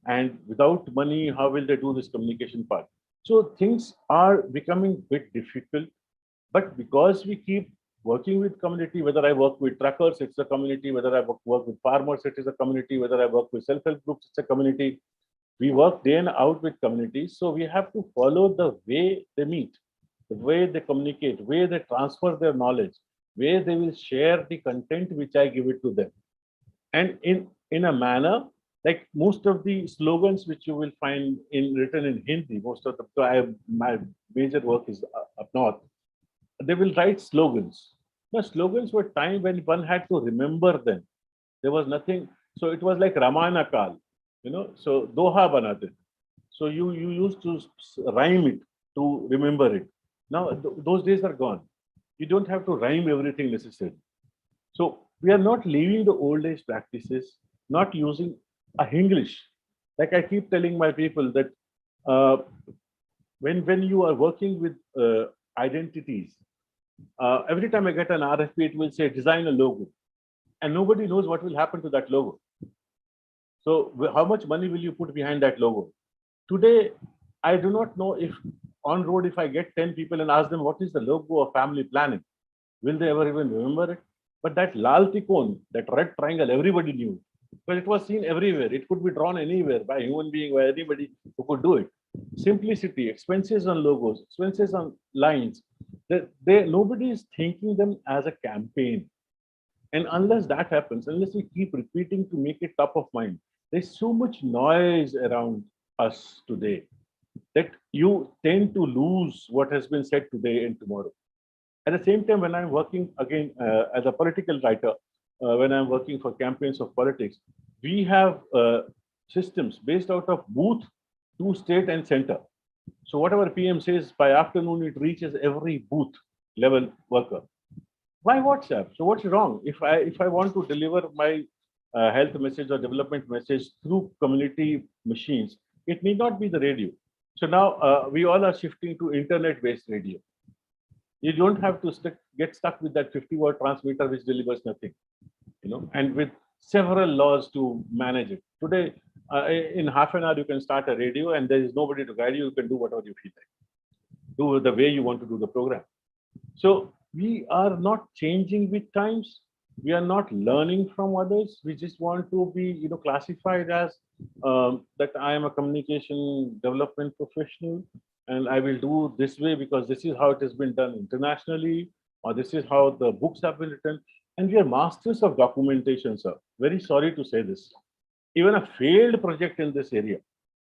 And without money, how will they do this communication part? So things are becoming a bit difficult. But because we keep working with community, whether I work with truckers, it's a community, whether I work with farmers, it is a community, whether I work with self-help groups, it's a community. We work day and out with communities. So we have to follow the way they meet, the way they communicate, the way they transfer their knowledge, where they will share the content which I give it to them. And in a manner, like most of the slogans which you will find written in Hindi, most of my major work is up north, they will write slogans. Now, slogans were time when one had to remember them. There was nothing. So it was like Ramayana Kal, so Doha Banate. So you used to rhyme it to remember it. Now, those days are gone. You don't have to rhyme everything necessarily. So we are not leaving the old age practices, not using a English. Like I keep telling my people that when you are working with identities, every time I get an RFP, it will say design a logo, and nobody knows what will happen to that logo. So how much money will you put behind that logo? Today, I do not know if on road, if I get 10 people and ask them what is the logo of family planning, will they ever even remember it? But that lal tikon, that red triangle, everybody knew, because it was seen everywhere. It could be drawn anywhere by a human being, by anybody who could do it. Simplicity, expenses on logos, expenses on lines. Nobody is thinking them as a campaign. And unless that happens, unless we keep repeating to make it top of mind, there's so much noise around us today that you tend to lose what has been said today and tomorrow. At the same time, when I'm working again as a political writer, when I'm working for campaigns of politics, we have systems based out of booth to state and center. So whatever PM says, by afternoon, it reaches every booth level worker. Why WhatsApp? So what's wrong? If I want to deliver my health message or development message through community machines, it need not be the radio. So now we all are shifting to internet-based radio. You don't have to get stuck with that 50-watt transmitter which delivers nothing, and with several laws to manage it. Today, in half an hour, you can start a radio and there is nobody to guide you. You can do whatever you feel like. Do the way you want to do the program. So we are not changing with times. We are not learning from others. We just want to be, classified as that I am a communication development professional and I will do this way because this is how it has been done internationally, or this is how the books have been written. And we are masters of documentation, sir. Very sorry to say this. Even a failed project in this area,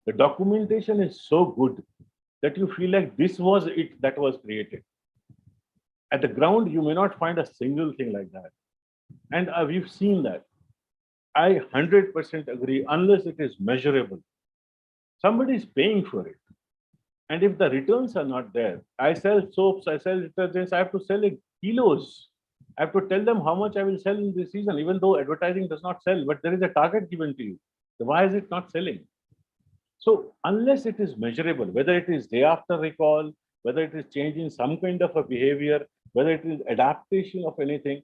the documentation is so good that you feel like this was it that was created. At the ground, you may not find a single thing like that. And we've seen that. I 100% agree, unless it is measurable. Somebody is paying for it. And if the returns are not there, I sell soaps, I sell detergents, I have to sell in kilos. I have to tell them how much I will sell in this season, even though advertising does not sell, but there is a target given to you. So why is it not selling? So unless it is measurable, whether it is day after recall, whether it is changing some kind of a behavior, whether it is adaptation of anything,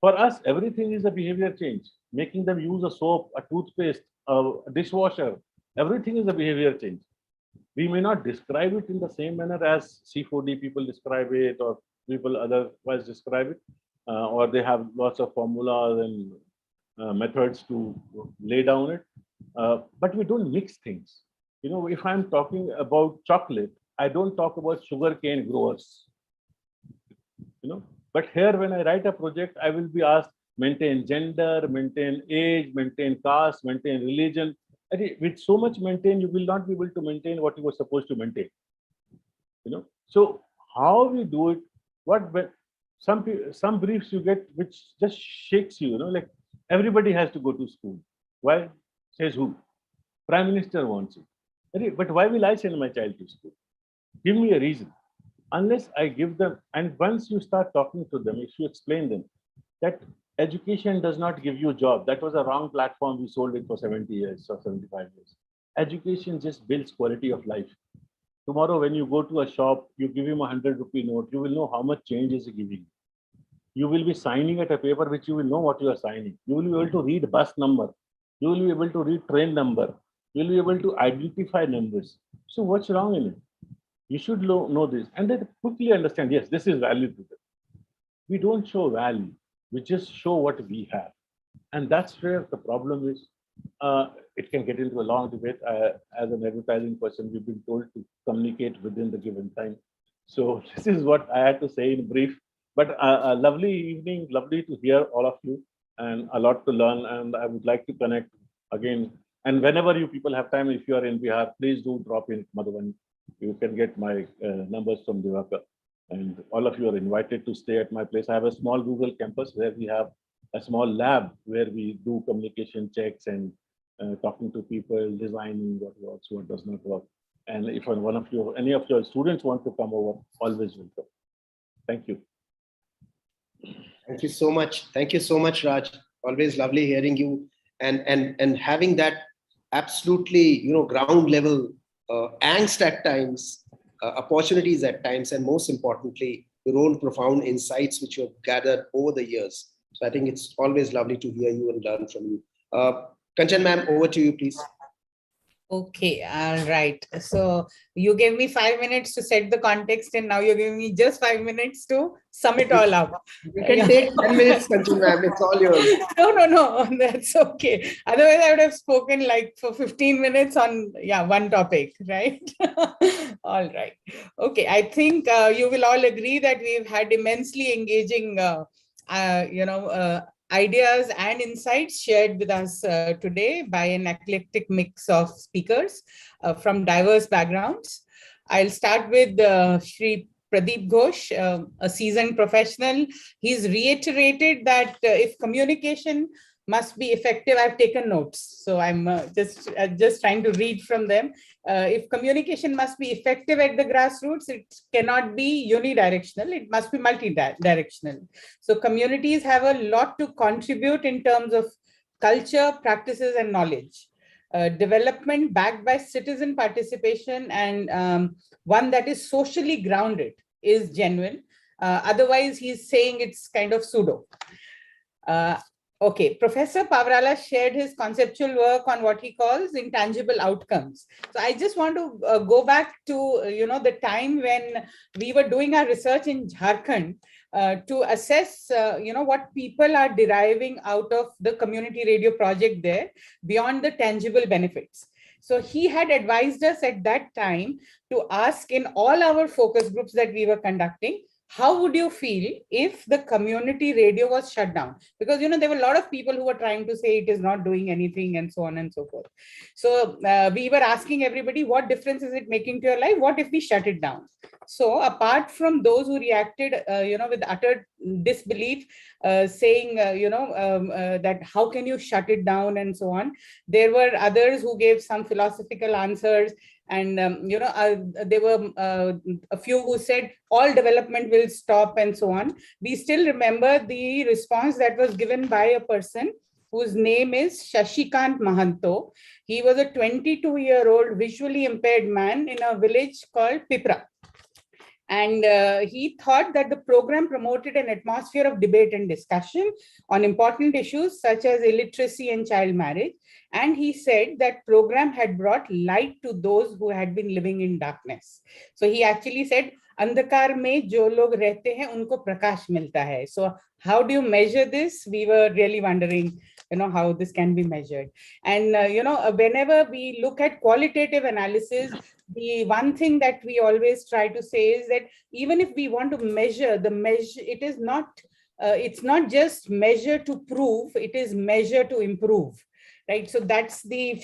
for us, everything is a behavior change. Making them use a soap, a toothpaste, a dishwasher, everything is a behavior change. We may not describe it in the same manner as C4D people describe it, or people otherwise describe it, or they have lots of formulas and methods to lay down it. But we don't mix things. If I'm talking about chocolate, I don't talk about sugarcane growers. But here, when I write a project, I will be asked, maintain gender, maintain age, maintain caste, maintain religion. With so much maintain, you will not be able to maintain what you were supposed to maintain. So how we do it, some briefs you get which just shakes you, like everybody has to go to school. Why? Says who? Prime Minister wants it. But why will I send my child to school? Give me a reason. Unless I give them, and once you start talking to them, if you explain them that education does not give you a job, that was a wrong platform, we sold it for 70 years or 75 years. Education just builds quality of life. Tomorrow, when you go to a shop, you give him a 100 rupee note, you will know how much change is he giving. You will be signing at a paper which you will know what you are signing. You will be able to read bus number. You will be able to read train number. You will be able to identify numbers. So what's wrong in it? You should know this and then quickly understand, yes, this is value to them. We don't show value. We just show what we have. And that's where the problem is. It can get into a long debate. As an advertising person, we've been told to communicate within the given time. So this is what I had to say in brief. But a lovely evening, lovely to hear all of you and a lot to learn. And I would like to connect again. And whenever you people have time, if you are in Bihar, please do drop in Madhuban. You can get my numbers from Divakar. And all of you are invited to stay at my place. I have a small Google campus where we have a small lab where we do communication checks and talking to people, designing what works, what does not work. And if one of you, any of your students want to come over, always welcome. Thank you. Thank you so much. Thank you so much, Raj. Always lovely hearing you and having that absolutely, ground level angst at times, opportunities at times, and most importantly, your own profound insights which you have gathered over the years. So I think it's always lovely to hear you and learn from you. Kanchan ma'am, over to you, please. Okay, all right. So you gave me 5 minutes to set the context, and now you're giving me just 5 minutes to sum it all up. You can take 10 minutes, Kanchan ma'am. It's all yours. No, that's okay. Otherwise, I would have spoken like for 15 minutes on one topic, right? All right. Okay, I think you will all agree that we've had immensely engaging, ideas and insights shared with us today by an eclectic mix of speakers from diverse backgrounds. I'll start with Shri Pradeep Ghosh, a seasoned professional. He's reiterated that if communication must be effective, I've taken notes. So I'm just trying to read from them. If communication must be effective at the grassroots, it cannot be unidirectional. It must be multi-directional. So communities have a lot to contribute in terms of culture, practices, and knowledge. Development backed by citizen participation and one that is socially grounded is genuine. Otherwise, he's saying it's kind of pseudo. Okay, Professor Pavrala shared his conceptual work on what he calls intangible outcomes. So I just want to go back to, the time when we were doing our research in Jharkhand to assess, what people are deriving out of the community radio project there beyond the tangible benefits. So he had advised us at that time to ask in all our focus groups that we were conducting, how would you feel if the community radio was shut down? Because, there were a lot of people who were trying to say it is not doing anything and so on and so forth. So we were asking everybody, what difference is it making to your life? What if we shut it down? So apart from those who reacted, with utter disbelief, saying, that how can you shut it down and so on, there were others who gave some philosophical answers. And, there were a few who said all development will stop and so on. We still remember the response that was given by a person whose name is Shashikant Mahanto. He was a 22-year-old visually impaired man in a village called Pipra. And he thought that the program promoted an atmosphere of debate and discussion on important issues such as illiteracy and child marriage. And he said that program had brought light to those who had been living in darkness. So he actually said, Andhakar mein jo log rehte hain, unko prakash milta hai. So how do you measure this? We were really wondering, how this can be measured. And, whenever we look at qualitative analysis, the one thing that we always try to say is that even if we want to measure, it is not, it's not just measure to prove, it is measure to improve. Right, so that's the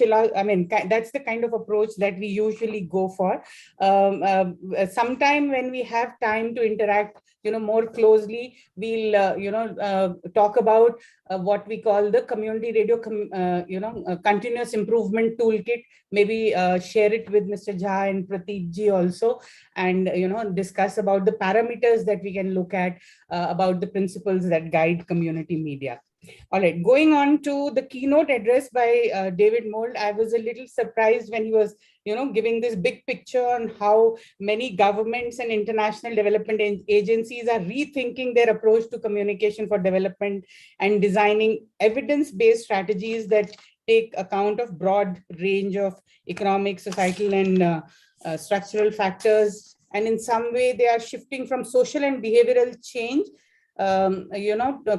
that's the kind of approach that we usually go for. Sometime when we have time to interact, more closely, we'll talk about what we call the community radio, continuous improvement toolkit. Maybe share it with Mr. Jha and Prateek ji also, and discuss about the parameters that we can look at about the principles that guide community media. All right, going on to the keynote address by David Mould. I was a little surprised when he was, giving this big picture on how many governments and international development agencies are rethinking their approach to communication for development and designing evidence-based strategies that take account of broad range of economic, societal, and structural factors. And in some way, they are shifting from social and behavioral change,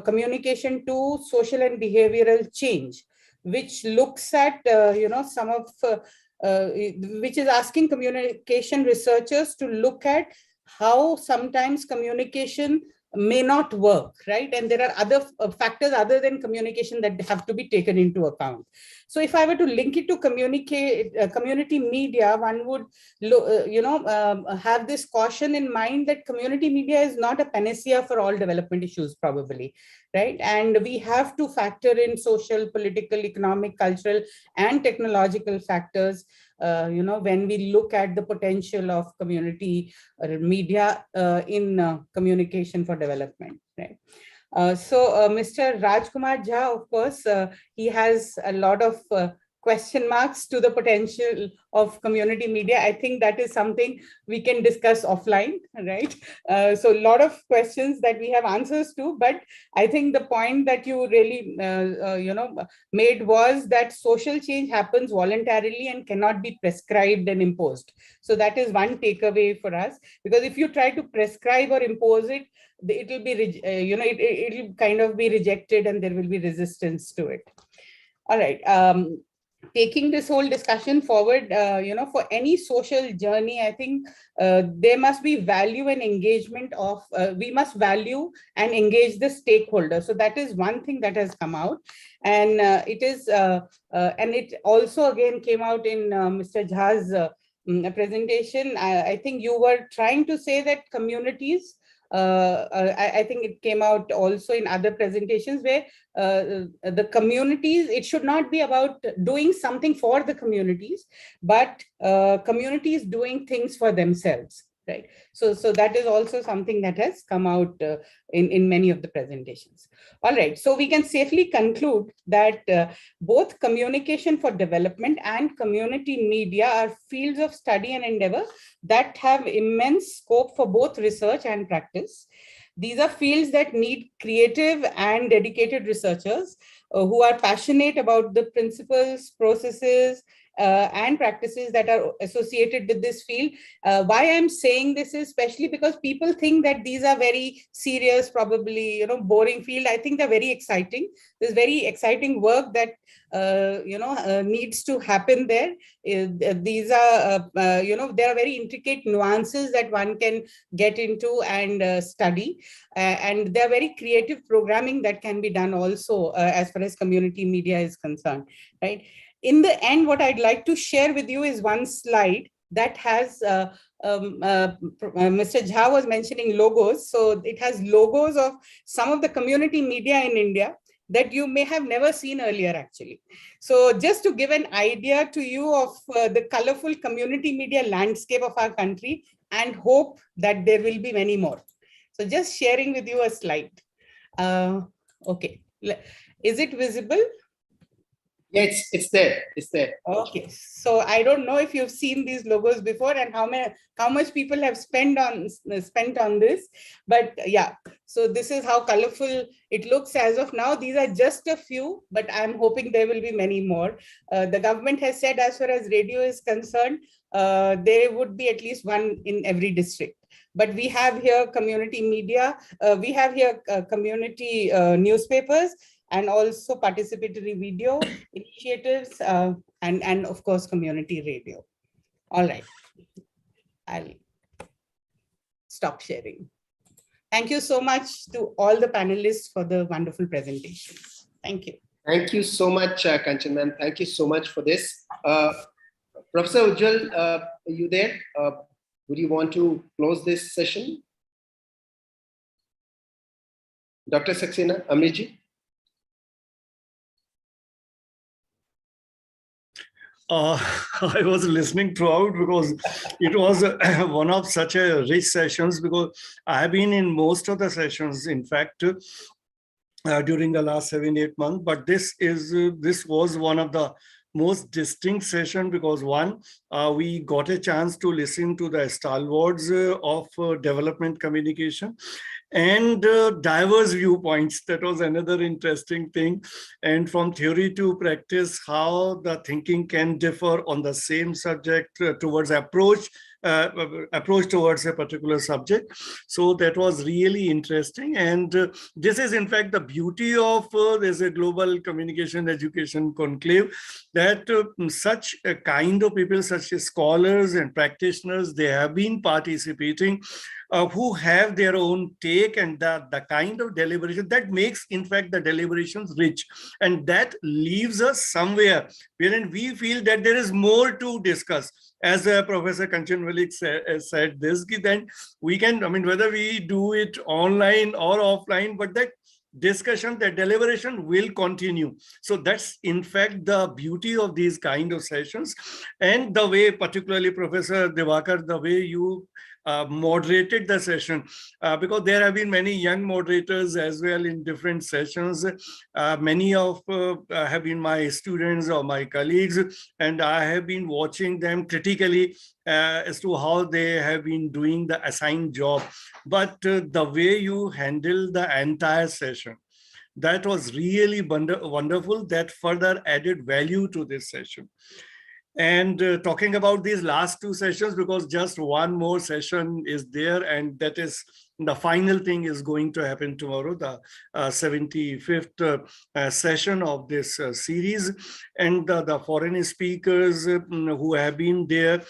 communication to social and behavioral change, which looks at, some of, which is asking communication researchers to look at how sometimes communication may not work, right? And there are other factors other than communication that have to be taken into account. So if I were to link it to community media, one would, have this caution in mind that community media is not a panacea for all development issues, probably, right? And we have to factor in social, political, economic, cultural, and technological factors, when we look at the potential of community media in communication for development, right? Mr. Rajkumar Jha, of course, he has a lot of question marks to the potential of community media. I think that is something we can discuss offline, right? So a lot of questions that we have answers to, but I think the point that you really, made was that social change happens voluntarily and cannot be prescribed and imposed. So that is one takeaway for us, because if you try to prescribe or impose it, it will be, it will kind of be rejected and there will be resistance to it. All right. Taking this whole discussion forward, for any social journey, I think there must be value and engagement of, we must value and engage the stakeholders. So that is one thing that has come out. And it is, and it also again came out in Mr. Jha's presentation. I think you were trying to say that communities, I think it came out also in other presentations where the communities, it should not be about doing something for the communities, but communities doing things for themselves, right? So that is also something that has come out in many of the presentations. All right, so we can safely conclude that both communication for development and community media are fields of study and endeavor that have immense scope for both research and practice. These are fields that need creative and dedicated researchers who are passionate about the principles, processes, and practices that are associated with this field. Why I'm saying this is especially because people think that these are very serious, probably, boring field. I think they're very exciting. There's very exciting work that, needs to happen there. These are, there are very intricate nuances that one can get into and study. And there are very creative programming that can be done also as far as community media is concerned, right? In the end, what I'd like to share with you is one slide that has, Mr. Jha was mentioning logos. So it has logos of some of the community media in India that you may have never seen earlier, actually. So just to give an idea to you of the colorful community media landscape of our country, and hope that there will be many more. So just sharing with you a slide. Okay, is it visible? Yeah, it's there. It's there. Okay, so I don't know if you've seen these logos before and how much people have spent on this, but yeah. So this is how colorful it looks as of now. These are just a few, but I'm hoping there will be many more. The government has said, as far as radio is concerned, there would be at least one in every district. But we have here community media. We have here community newspapers, and also participatory video initiatives, and of course, community radio. All right, I'll stop sharing. Thank you so much to all the panelists for the wonderful presentations. Thank you. Thank you so much, Kanchan ma'am. Thank you so much for this. Professor Ujjwal, are you there? Would you want to close this session? Dr. Saxena, Amriji? I was listening throughout because it was one of such a rich sessions, because I have been in most of the sessions, in fact, during the last 7-8 months, but this was one of the most distinct session because one, we got a chance to listen to the stalwarts of development communication and diverse viewpoints. That was another interesting thing. And from theory to practice, how the thinking can differ on the same subject towards approach towards a particular subject. So that was really interesting. And this is in fact the beauty of there's a Global Communication Education Conclave, that such a kind of people, such as scholars and practitioners, they have been participating, who have their own take, and the kind of deliberation that makes in fact the deliberations rich, and that leaves us somewhere wherein we feel that there is more to discuss. As Professor Kanchan Malik said this, then we can, I mean, whether we do it online or offline, but that discussion, that deliberation will continue. So that's in fact the beauty of these kind of sessions. And the way, particularly Professor Divakar, the way you moderated the session, because there have been many young moderators as well in different sessions. Many of have been my students or my colleagues, and I have been watching them critically as to how they have been doing the assigned job. But the way you handle the entire session, that was really wonderful. That further added value to this session. And talking about these last two sessions, because just one more session is there, and that is the final thing is going to happen tomorrow, the 75th session of this series. And the foreign speakers who have been there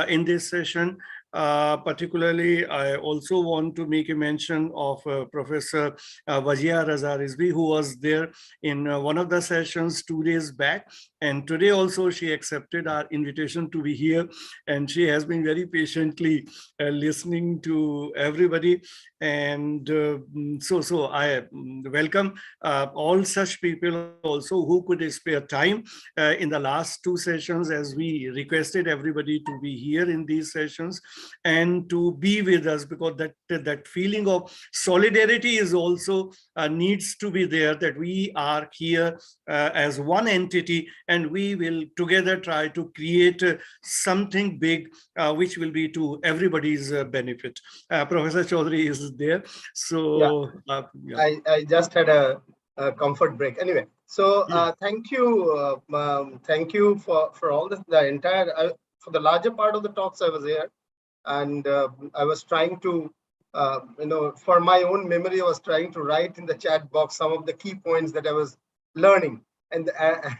in this session, particularly, I also want to make a mention of Professor Wajia Raza Rizvi, who was there in one of the sessions 2 days back. And today also she accepted our invitation to be here. And she has been very patiently listening to everybody. And so I welcome all such people also who could spare time in the last two sessions, as we requested everybody to be here in these sessions and to be with us, because that feeling of solidarity is also needs to be there, that we are here as one entity, and we will together try to create something big which will be to everybody's benefit. Professor Chaudhary is there, so yeah. I just had a comfort break anyway. So thank you for all the entire for the larger part of the talks. I was here, and I was trying to for my own memory, I was trying to write in the chat box some of the key points that I was learning and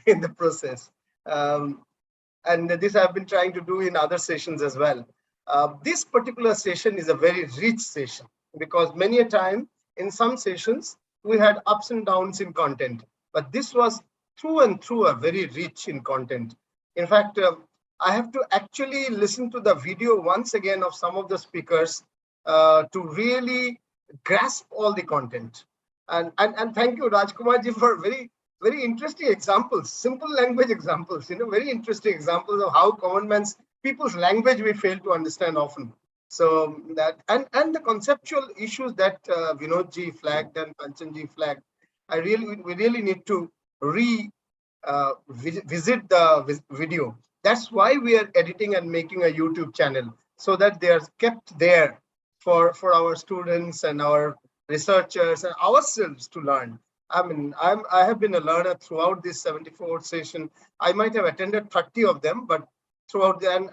in the process, and this I've been trying to do in other sessions as well. This particular session is a very rich session, because many a time in some sessions we had ups and downs in content, but this was through and through a very rich in content. In fact, I have to actually listen to the video once again of some of the speakers to really grasp all the content. And thank you, Rajkumarji, for very interesting examples, simple language examples, very interesting examples of how common man's people's language we fail to understand often. So that and the conceptual issues that Vinodji flagged and Kanchanji flagged, we really need to visit the video. That's why we are editing and making a YouTube channel, so that they are kept there for our students and our researchers and ourselves to learn. I mean, I have been a learner throughout this 74th session. I might have attended 30 of them, but throughout and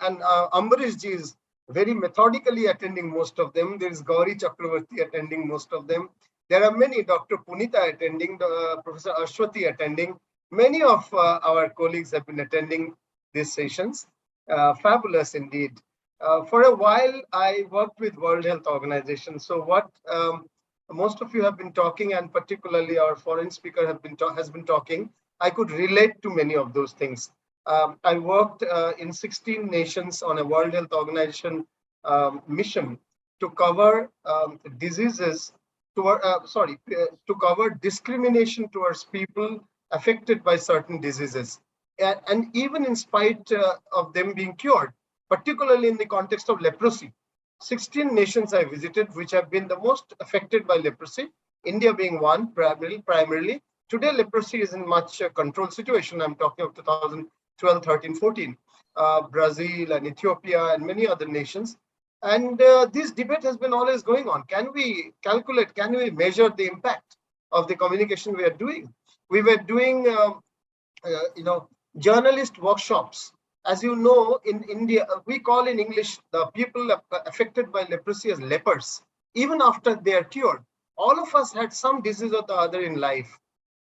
Ambarish ji is very methodically attending most of them. There is Gauri Chakravarti attending most of them. There are many, Dr. Punita attending, Professor Ashwati attending. Many of our colleagues have been attending these sessions. Fabulous indeed. For a while, I worked with World Health Organization. So what most of you have been talking, and particularly our foreign speaker has been talking, I could relate to many of those things. I worked in 16 nations on a World Health Organization mission to cover diseases, to cover discrimination towards people affected by certain diseases. And even in spite of them being cured, particularly in the context of leprosy. 16 nations I visited which have been the most affected by leprosy, India being one primarily. Today, leprosy is in much controlled situation. I'm talking of 12, 13, 14, Brazil and Ethiopia and many other nations. And this debate has been always going on. Can we calculate, can we measure the impact of the communication we are doing? We were doing, journalist workshops. As you know, in India, we call in English the people affected by leprosy as lepers. Even after they are cured, all of us had some disease or the other in life.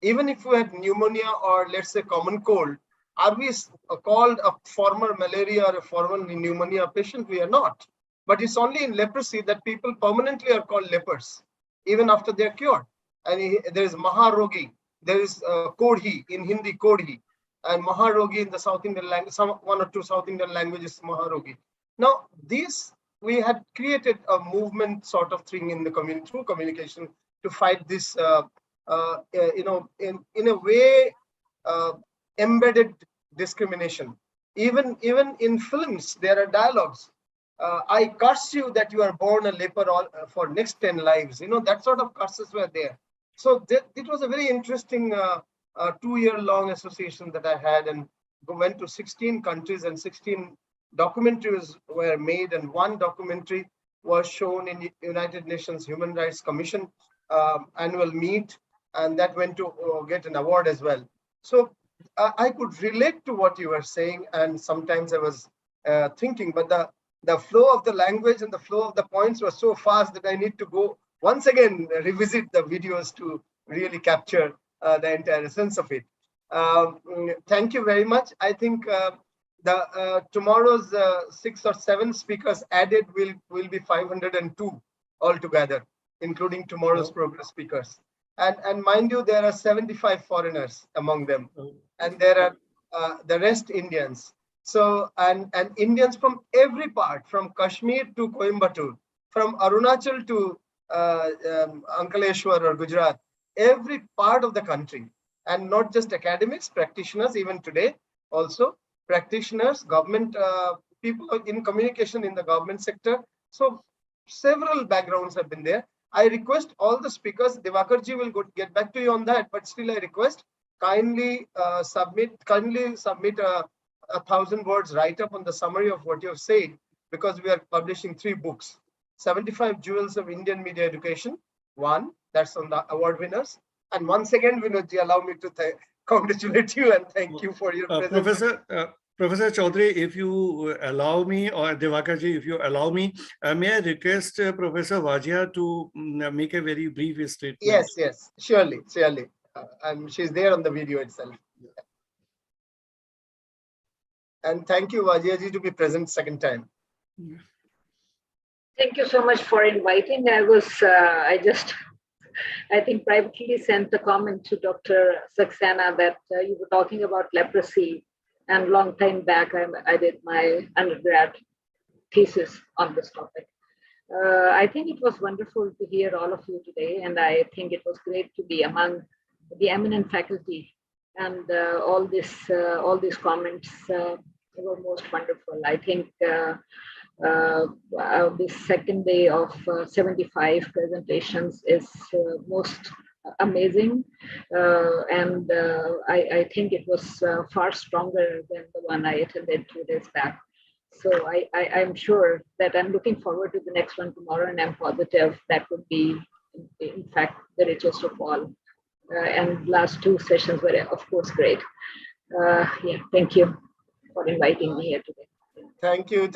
Even if we had pneumonia or let's say common cold, are we called a former malaria or a former pneumonia patient? We are not. But it's only in leprosy that people permanently are called lepers, even after they are cured. And there is Maharogi, there is Kodhi in Hindi, Kodhi, and Maharogi in the South Indian language, one or two South Indian languages, Maharogi. Now, we had created a movement sort of thing in the community through communication to fight this, in a way, embedded discrimination. Even in films, there are dialogues. I curse you that you are born a leper for next 10 lives. That sort of curses were there. So it was a very interesting 2-year-long association that I had, and went to 16 countries and 16 documentaries were made, and one documentary was shown in United Nations Human Rights Commission annual meet, and that went to get an award as well. So I could relate to what you were saying, and sometimes I was thinking, but the flow of the language and the flow of the points was so fast that I need to go once again revisit the videos to really capture the entire essence of it. Thank you very much. I think tomorrow's 6 or 7 speakers added will be 502 altogether, including tomorrow's progress speakers. And mind you, there are 75 foreigners among them, and there are the rest Indians. So and Indians from every part, from Kashmir to Coimbatore, from Arunachal to Ankleshwar or Gujarat, every part of the country, and not just academics, practitioners, even today also practitioners, government people in communication in the government sector. So several backgrounds have been there. I request all the speakers, Divakarji will get back to you on that, but still I request kindly submit 1,000 words write-up on the summary of what you have said, because we are publishing 3 books. 75 Jewels of Indian Media Education, 1, that's on the award winners. And once again, Vinodji, allow me to congratulate you and thank you for your presence. Professor Chaudhary, if you allow me, or Divakarji, if you allow me, may I request Professor Wajia to make a very brief statement? Yes, surely. She's there on the video itself. And thank you, Wajia ji, to be present second time. Thank you so much for inviting. I think privately sent a comment to Dr. Saxena that you were talking about leprosy, and long time back I did my undergrad thesis on this topic. I think it was wonderful to hear all of you today, and I think it was great to be among the eminent faculty, and all these comments were most wonderful. I think this second day of 75 presentations is most amazing, and I think it was far stronger than the one I attended 2 days back. So I'm sure that I'm looking forward to the next one tomorrow, and I'm positive that would be, in fact, the richest of all. And last 2 sessions were, of course, great. Thank you for inviting me here today. Thank you,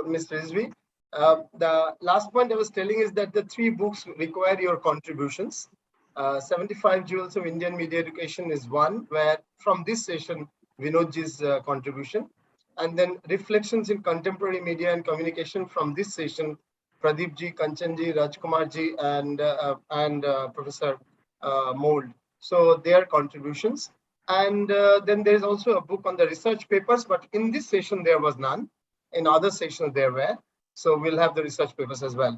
Mr. Rizvi. The last point I was telling is that the 3 books require your contributions. 75 Jewels of Indian Media Education is one, where from this session, Vinodji's contribution. And then Reflections in Contemporary Media and Communication from this session, Pradeepji, Kanchanji, Rajkumarji, and Professor Mold. So their contributions. And then there is also a book on the research papers, but in this session there was none. In other sessions there were. So we'll have the research papers as well.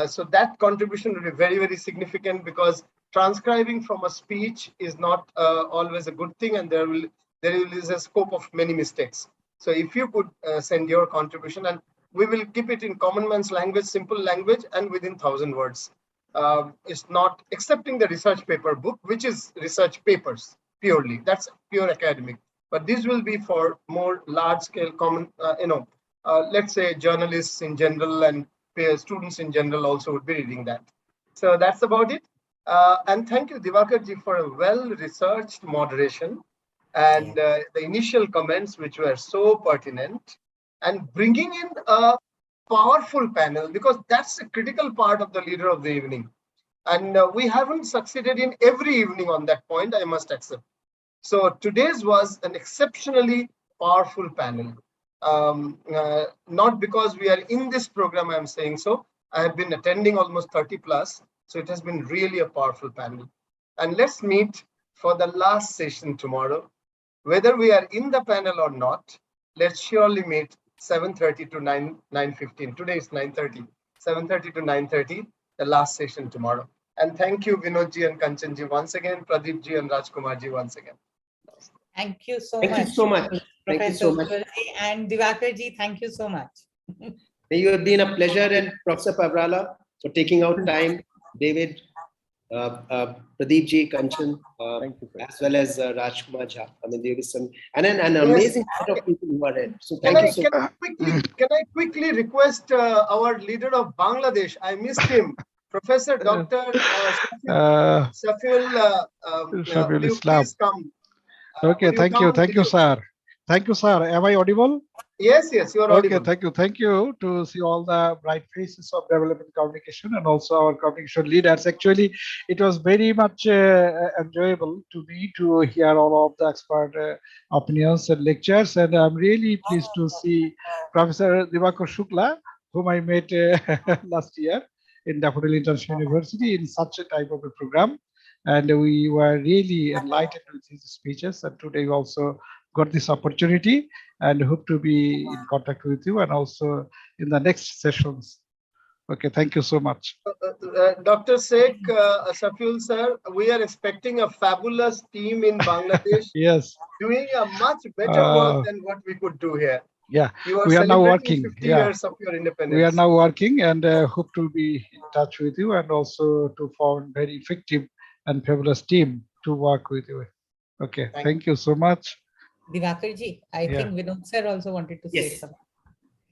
So that contribution will be very, very significant, because transcribing from a speech is not always a good thing, and there is a scope of many mistakes. So if you could send your contribution, and we will keep it in common man's language, simple language, and within 1,000 words. It's not accepting the research paper book, which is research papers purely. That's pure academic. but this will be for more large scale common, let's say journalists in general and students in general also would be reading that. So that's about it. And thank you, Diwakarji, for a well-researched moderation and the initial comments, which were so pertinent, and bringing in a powerful panel, because that's a critical part of the leader of the evening. And we haven't succeeded in every evening on that point, I must accept. So today's was an exceptionally powerful panel. Not because we are in this program, I'm saying so. I have been attending almost 30 plus. So it has been really a powerful panel. And let's meet for the last session tomorrow. Whether we are in the panel or not, let's surely meet 7:30 to 9:15. Today is 9:30. 7:30 to 9:30, the last session tomorrow. And thank you, Vinodji and Kanchanji once again, Pradeepji and Rajkumarji once again. Thank you so Thank much. you so much. Thank you so much. Professor and Diwakarji, thank you so much. You have been a pleasure, and Professor Pavrala for taking out time, David, Pradeepji, Kanchan, as well as Rajkumar Jha. I mean, there is some, and an amazing set of people who are there. So thank you so much. Can I quickly request our leader of Bangladesh? I missed him, Professor Dr. Safiul Safiul Islam. Please come. Okay, thank you, sir. Thank you, sir. Am I audible? Yes, you are audible. Okay, thank you to see all the bright faces of development communication and also our communication leaders. Actually, it was very much enjoyable to me to hear all of the expert opinions and lectures, and I'm really pleased to see Professor Diwakar Shukla, whom I met last year in Daffodil International University in such a type of a program. And we were really enlightened with his speeches. And today we also got this opportunity and hope to be in contact with you and also in the next sessions. Okay, thank you so much. Dr. Sheikh Safiul sir, we are expecting a fabulous team in Bangladesh. Yes. Doing a much better work than what we could do here. Yeah, we are now working. 50 years of your independence. We are now working and hope to be in touch with you and also to form very effective and fabulous team to work with you. Okay, thank you so much. Diwakarji, I think Vinod sir also wanted to say something.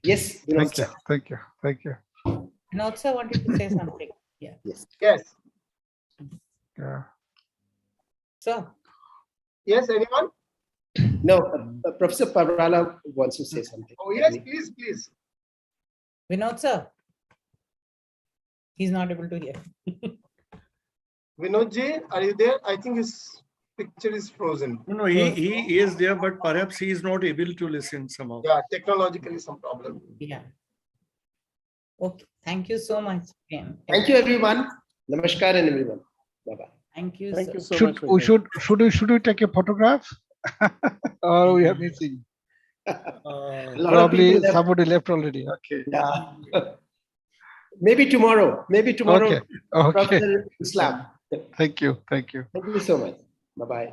Yes, thank you. Vinod sir wanted to say something. Yeah. Yes. Yeah. So. Yes, anyone? No, Professor Pavrala wants to say something. Oh, yes, please. Vinod sir. He's not able to hear. Vinodji, are you there? I think his picture is frozen. No, he is there, but perhaps he is not able to listen somehow. Yeah, technologically some problem. Yeah. Okay. Thank you so much. Thank you, everyone. Namaskar and everyone. Bye-bye. Thank you. Thank you so much. Should we take a photograph? Or we are missing? Probably somebody left already. Okay. Yeah. Maybe tomorrow. Okay. Professor Islam. Thank you. Thank you so much. Bye-bye.